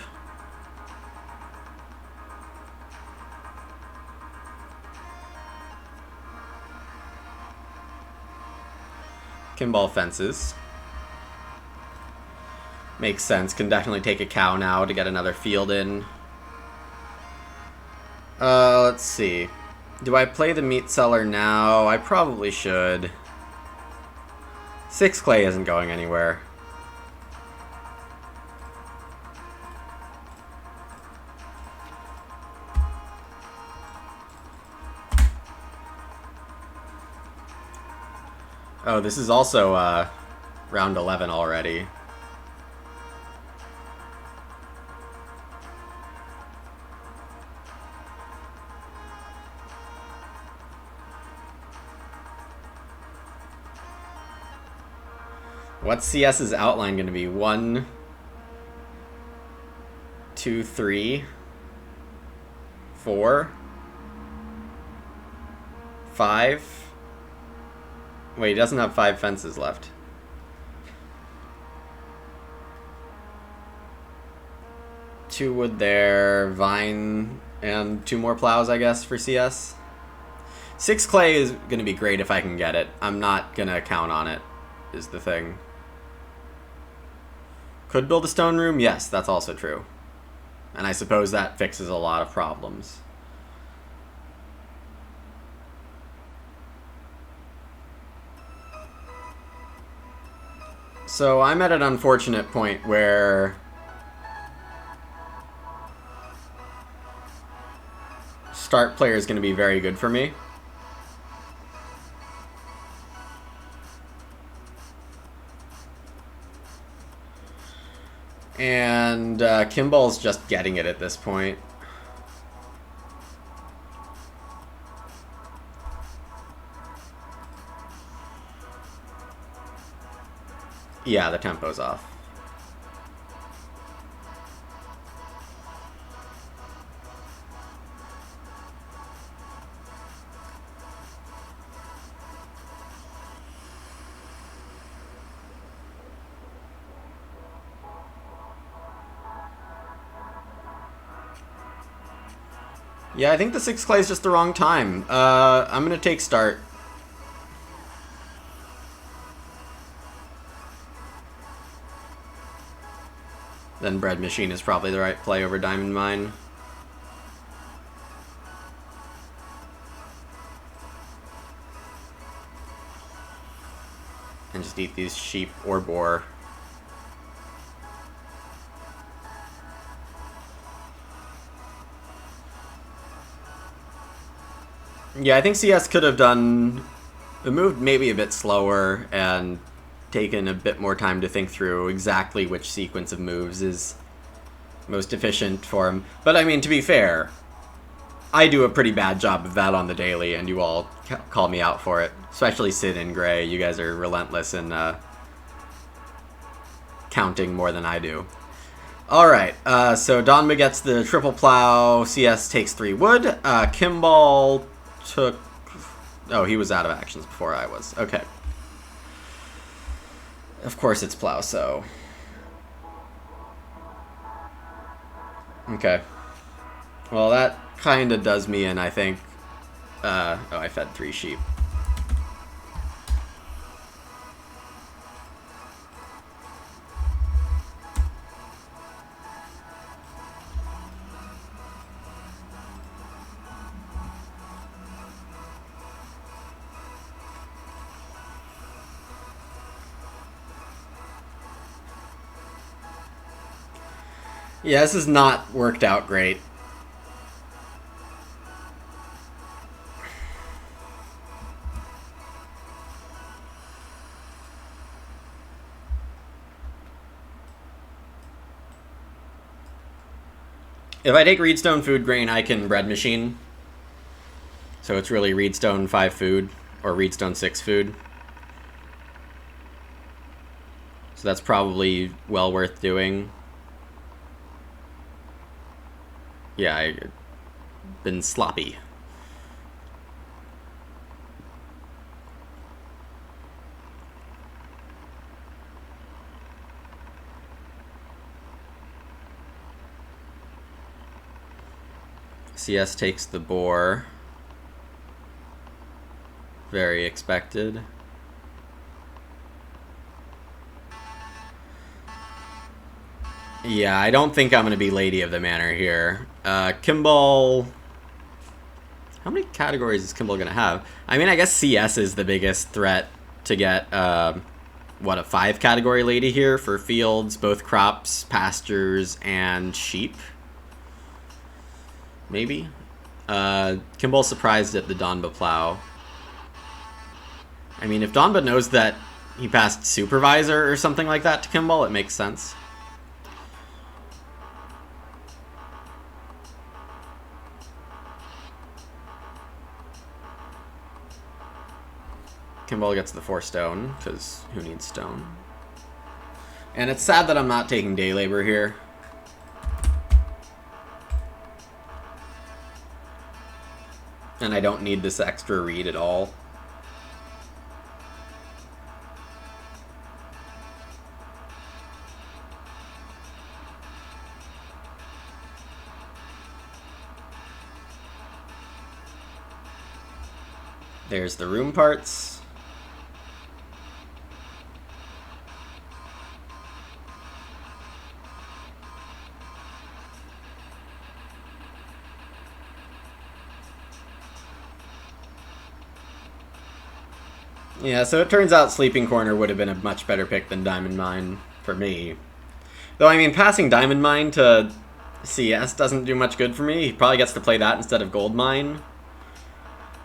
Kimball fences. Makes sense. Can definitely take a cow now to get another field in. Let's see. Do I play the meat seller now? I probably should. 6 clay isn't going anywhere. Oh, this is also round 11 already. What's CS's outline going to be? 1, 2, 3, 4, 5. Wait, he doesn't have 5 fences left. Two wood there, vine, and 2 more plows, I guess, for CS. 6 clay is going to be great if I can get it. I'm not going to count on it, is the thing. Could build a stone room? Yes, that's also true. And I suppose that fixes a lot of problems. So I'm at an unfortunate point where start player is going to be very good for me. And Kimball's just getting it at this point. Yeah, the tempo's off. Yeah, I think the 6 clay is just the wrong time. I'm gonna take start. Then bread machine is probably the right play over diamond mine. And just eat these sheep or boar. Yeah, I think CS could have done the move maybe a bit slower and taken a bit more time to think through exactly which sequence of moves is most efficient for him. But I mean, to be fair, I do a pretty bad job of that on the daily, and you all call me out for it. Especially Sid and Gray. You guys are relentless in counting more than I do. Alright, so Donba gets the triple plow, CS takes 3 wood, Kimball took... Oh, he was out of actions before I was. Okay. Of course it's plow, so... Okay. Well, that kinda does me in, I think. Oh, I fed 3 sheep. Yeah, this has not worked out great. If I take Reedstone food grain, I can bread machine. So it's really Reedstone 5 food, or Reedstone 6 food. So that's probably well worth doing. Yeah, I've been sloppy. CS takes the boar. Very expected. Yeah, I don't think I'm going to be Lady of the Manor here. Kimball... How many categories is Kimball going to have? I mean, I guess CS is the biggest threat to get, what, a 5 category lady here for fields, both crops, pastures, and sheep? Maybe? Kimball's surprised at the Donba plow. I mean, if Donba knows that he passed Supervisor or something like that to Kimball, it makes sense. Kimball gets the 4 stone, because who needs stone? And it's sad that I'm not taking day labor here. And I don't need this extra reed at all. There's the room parts. Yeah, so it turns out Sleeping Corner would have been a much better pick than Diamond Mine for me. Though, I mean, passing Diamond Mine to CS doesn't do much good for me. He probably gets to play that instead of Gold Mine.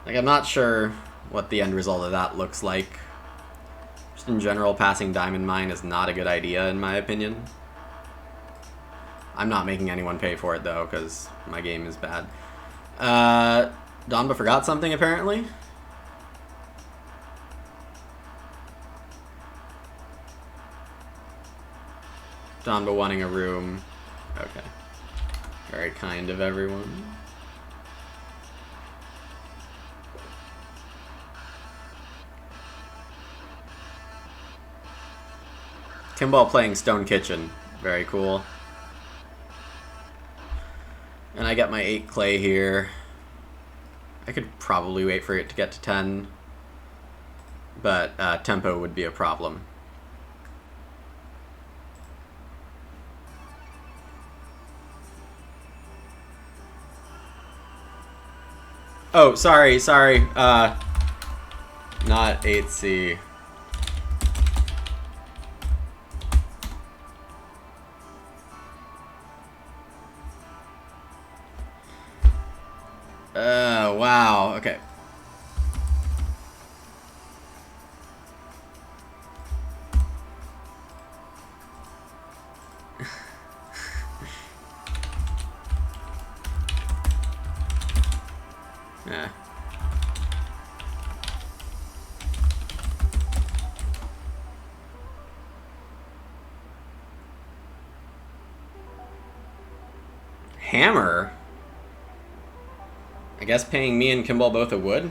Like, I'm not sure what the end result of that looks like. Just in general, passing Diamond Mine is not a good idea, in my opinion. I'm not making anyone pay for it, though, because my game is bad. Donba forgot something, apparently. Donba wanting a room. Okay. Very kind of everyone. Kimball playing Stone Kitchen. Very cool. And I get my 8 clay here. I could probably wait for it to get to 10. But tempo would be a problem. Oh, sorry. Not 8C. Wow. Okay. Yeah. Hammer. I guess paying me and Kimball both a wood.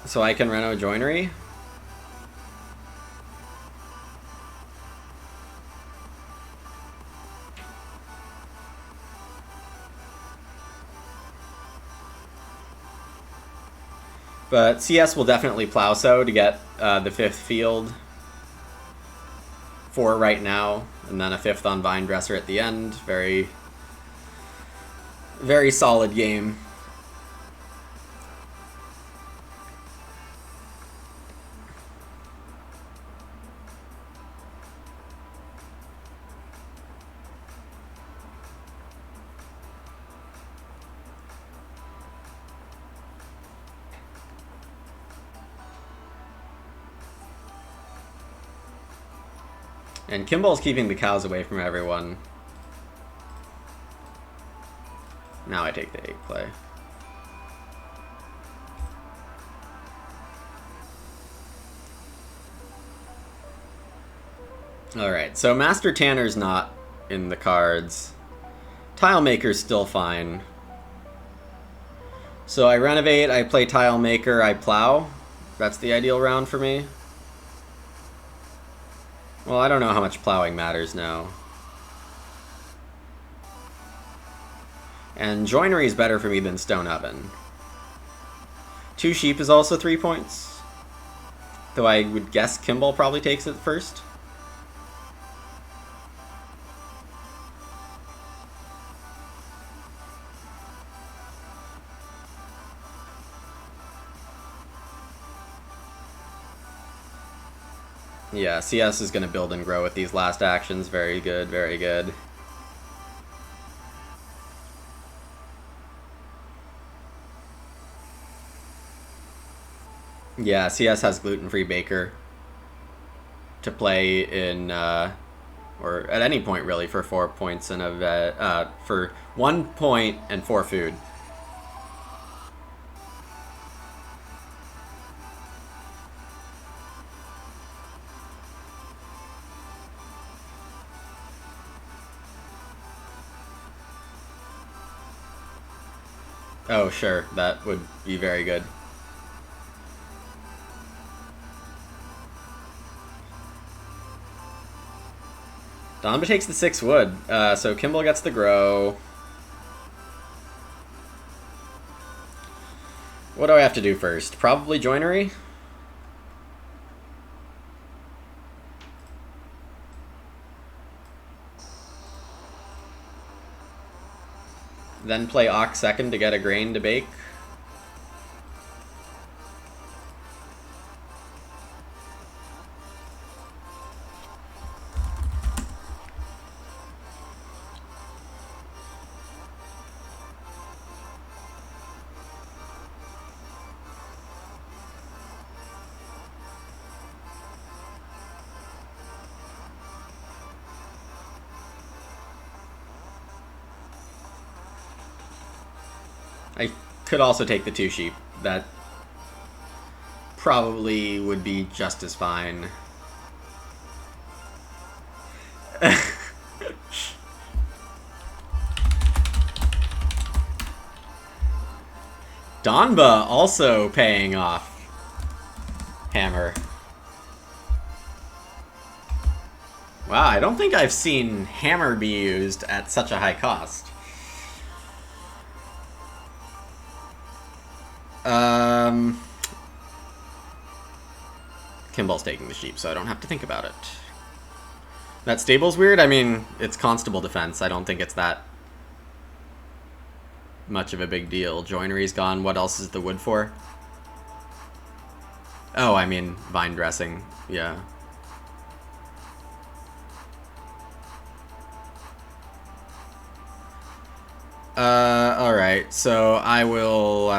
So I can reno joinery. But CS will definitely plow so to get the 5th field. 4 right now, and then a 5th on Vine Dresser at the end. Very, very solid game. And Kimball's keeping the cows away from everyone. Now I take the 8 play. Alright, so Master Tanner's not in the cards. Tile Maker's still fine. So I renovate, I play Tile Maker, I plow. That's the ideal round for me. Well, I don't know how much plowing matters now. And joinery is better for me than stone oven. 2 sheep is also 3 points. Though I would guess Kimball probably takes it first. Yeah, CS is going to build and grow with these last actions. Very good, very good. Yeah, CS has gluten-free baker to play in, or at any point really, for 4 points and for 1 point and 4 food. Oh, sure, that would be very good. Donba takes the 6 wood, so Kimball gets the grow. What do I have to do first? Probably joinery? Then play Ox second to get a grain to bake. I could also take the 2 sheep. That probably would be just as fine. Donba also paying off. Hammer. Wow, I don't think I've seen hammer be used at such a high cost. Kimball's taking the sheep, so I don't have to think about it. That stable's weird? I mean, it's constable defense. I don't think it's that much of a big deal. Joinery's gone. What else is the wood for? Oh, I mean, vine dressing. Yeah. Alright, so I will,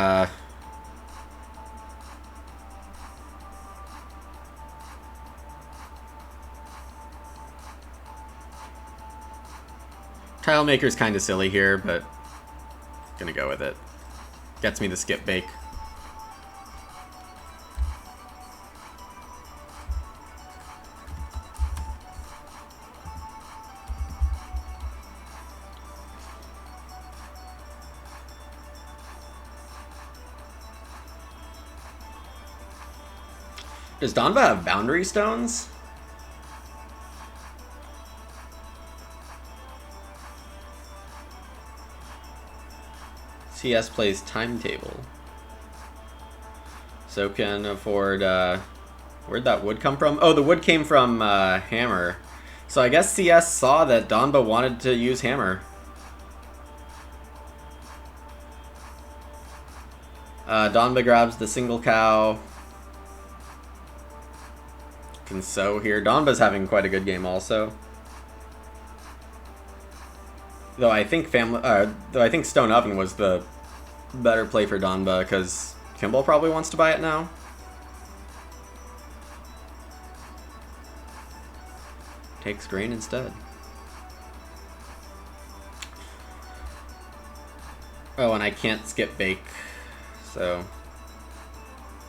Tile Maker's kind of silly here, but gonna go with it. Gets me the skip bake. Does Donba have boundary stones? CS plays timetable. So can afford, where'd that wood come from? Oh, the wood came from Hammer. So I guess CS saw that Donba wanted to use Hammer. Donba grabs the single cow. Can sow here. Donba's having quite a good game also. Though I think Stone Oven was the better play for Donba because Kimball probably wants to buy it now. Takes grain instead. Oh, and I can't skip bake, so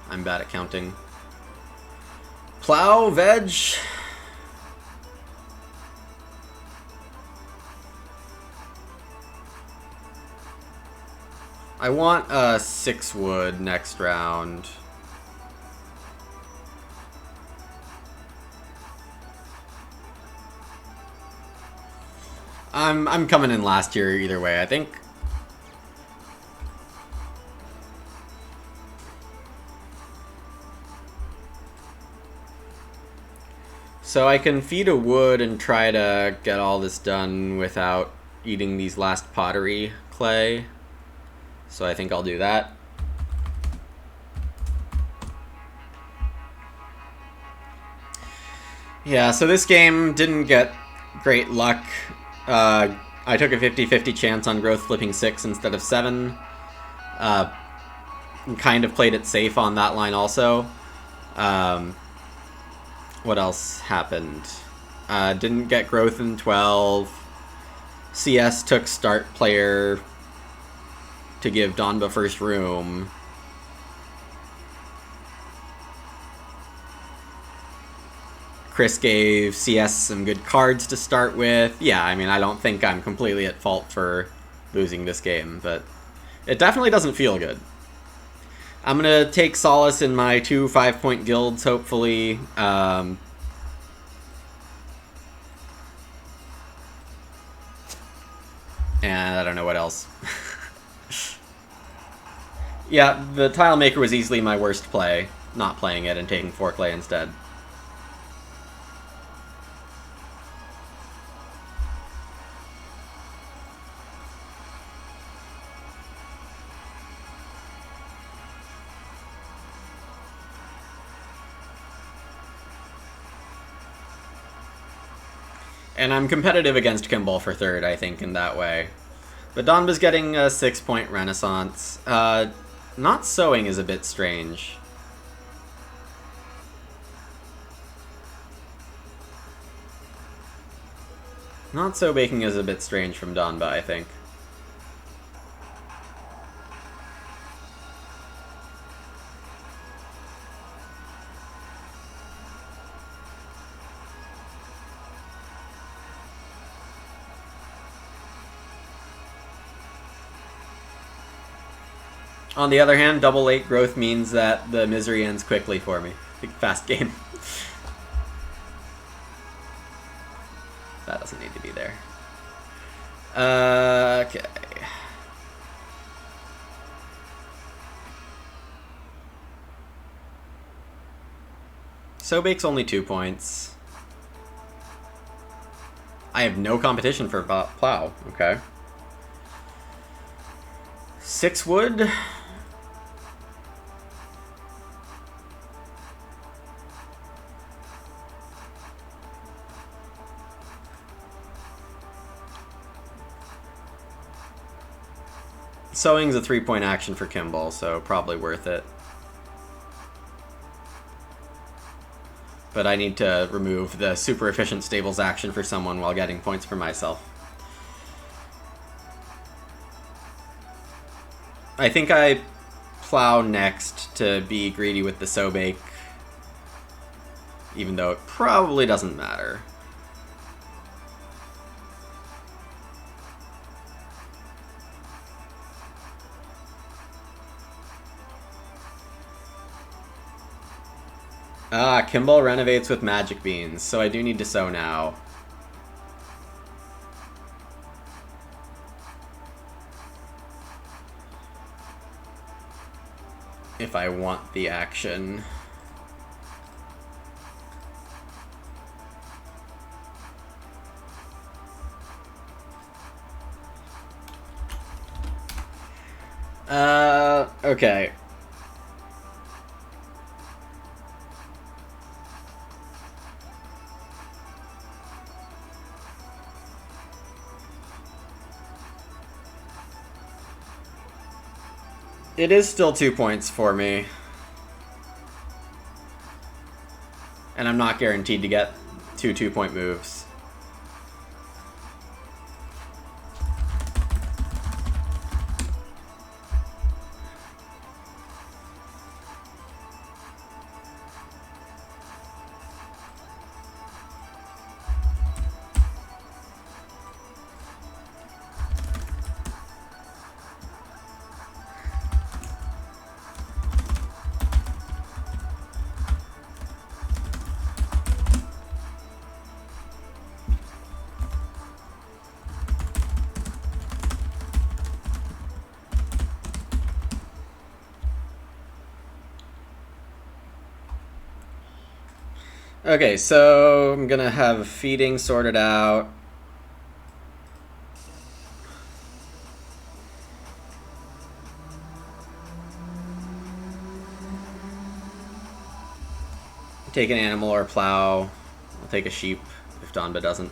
I'm bad at counting. Plow, veg. I want a 6 wood next round. I'm coming in last year either way, I think. So I can feed a wood and try to get all this done without eating these last pottery clay. So I think I'll do that. Yeah, so this game didn't get great luck. I took a 50-50 chance on growth flipping 6 instead of 7. Kind of played it safe on that line also. What else happened? Didn't get growth in 12. CS took start player to give Donba first room. Chris gave CS some good cards to start with. Yeah, I mean, I don't think I'm completely at fault for losing this game, but it definitely doesn't feel good. I'm going to take solace in my 2 5-point guilds, hopefully. And I don't know what else. Yeah, the Tile Maker was easily my worst play, not playing it and taking 4 clay instead. And I'm competitive against Kimball for 3rd, I think, in that way. But Donba's getting a 6-point Renaissance. Not sewing is a bit strange. Not so baking is a bit strange from Donba, I think. On the other hand, double 8 growth means that the misery ends quickly for me. Fast game. That doesn't need to be there. Okay. So bake's only 2 points. I have no competition for plow. Okay. 6 wood. Sewing's a 3-point action for Kimball, so probably worth it. But I need to remove the super efficient stables action for someone while getting points for myself. I think I plow next to be greedy with the sow bake, even though it probably doesn't matter. Ah, Kimball renovates with magic beans, so I do need to sow now. If I want the action. Okay. It is still 2 points for me. And I'm not guaranteed to get 2 2-point moves. Okay, so I'm gonna have feeding sorted out. Take an animal or plow. I'll take a sheep if Donba doesn't.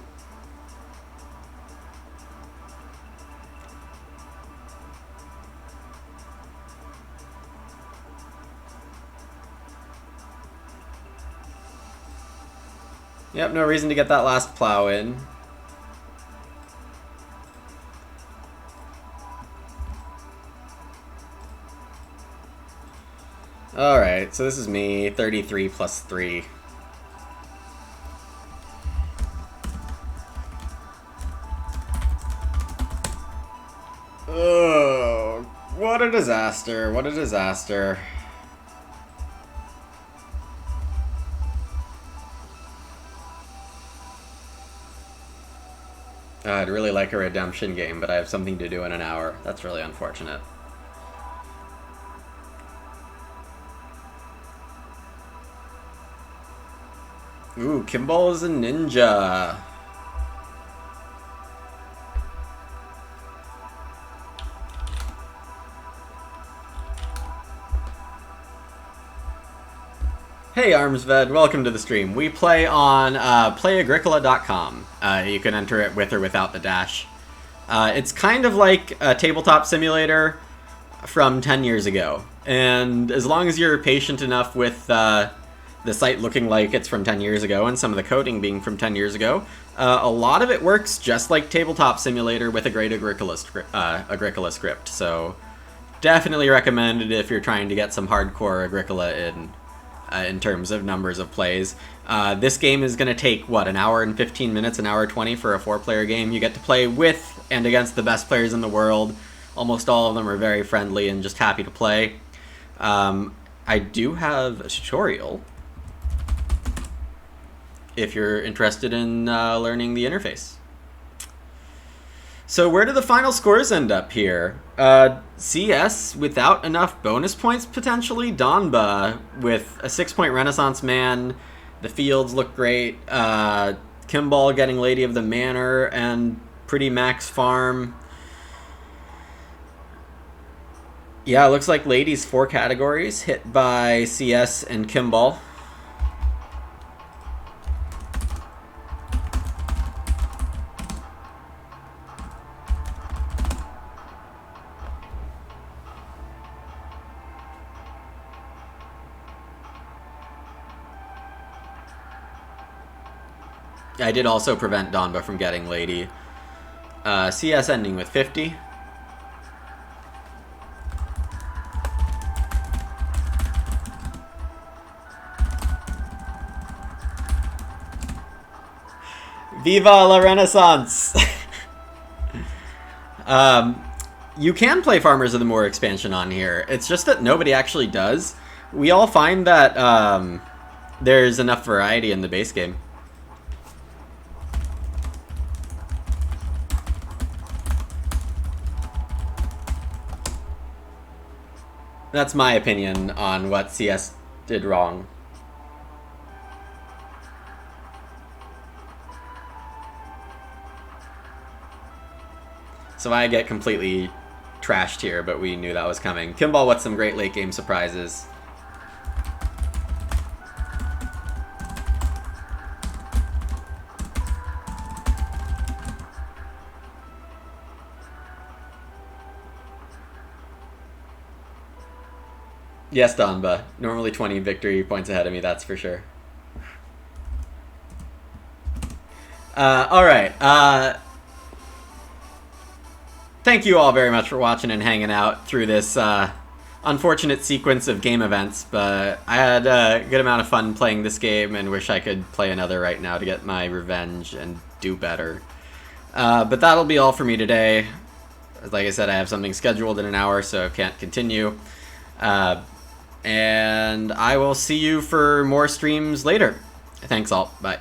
Yep, no reason to get that last plow in. Alright, so this is me, 33 plus 3. Oh, what a disaster, what a disaster. I'd really like a redemption game, but I have something to do in an hour. That's really unfortunate. Ooh, Kimball is a ninja. Hey Armsved, welcome to the stream. We play on playagricola.com. You can enter it with or without the dash. It's kind of like a tabletop simulator from 10 years ago. And as long as you're patient enough with the site looking like it's from 10 years ago and some of the coding being from 10 years ago, a lot of it works just like tabletop simulator with a great Agricola script. So definitely recommend it if you're trying to get some hardcore Agricola in terms of numbers of plays. This game is going to take, what, an hour and 15 minutes, an hour 20 for a 4-player game. You get to play with and against the best players in the world. Almost all of them are very friendly and just happy to play. I do have a tutorial if you're interested in learning the interface. So where do the final scores end up here? CS without enough bonus points, potentially. Donba with a 6-point Renaissance Man. The fields look great. Kimball getting Lady of the Manor and pretty max farm. Yeah, it looks like Lady's 4 categories hit by CS and Kimball. I did also prevent Donba from getting Lady. CS ending with 50. Viva la Renaissance! You can play Farmers of the Moor expansion on here. It's just that nobody actually does. We all find that there's enough variety in the base game. That's my opinion on what CS did wrong. So I get completely trashed here, but we knew that was coming. Kimball, what's some great late game surprises? Yes, Donba. Normally 20 victory points ahead of me, that's for sure. Alright. Thank you all very much for watching and hanging out through this unfortunate sequence of game events, but I had a good amount of fun playing this game and wish I could play another right now to get my revenge and do better. But that'll be all for me today. Like I said, I have something scheduled in an hour, so I can't continue. And I will see you for more streams later. Thanks all. Bye.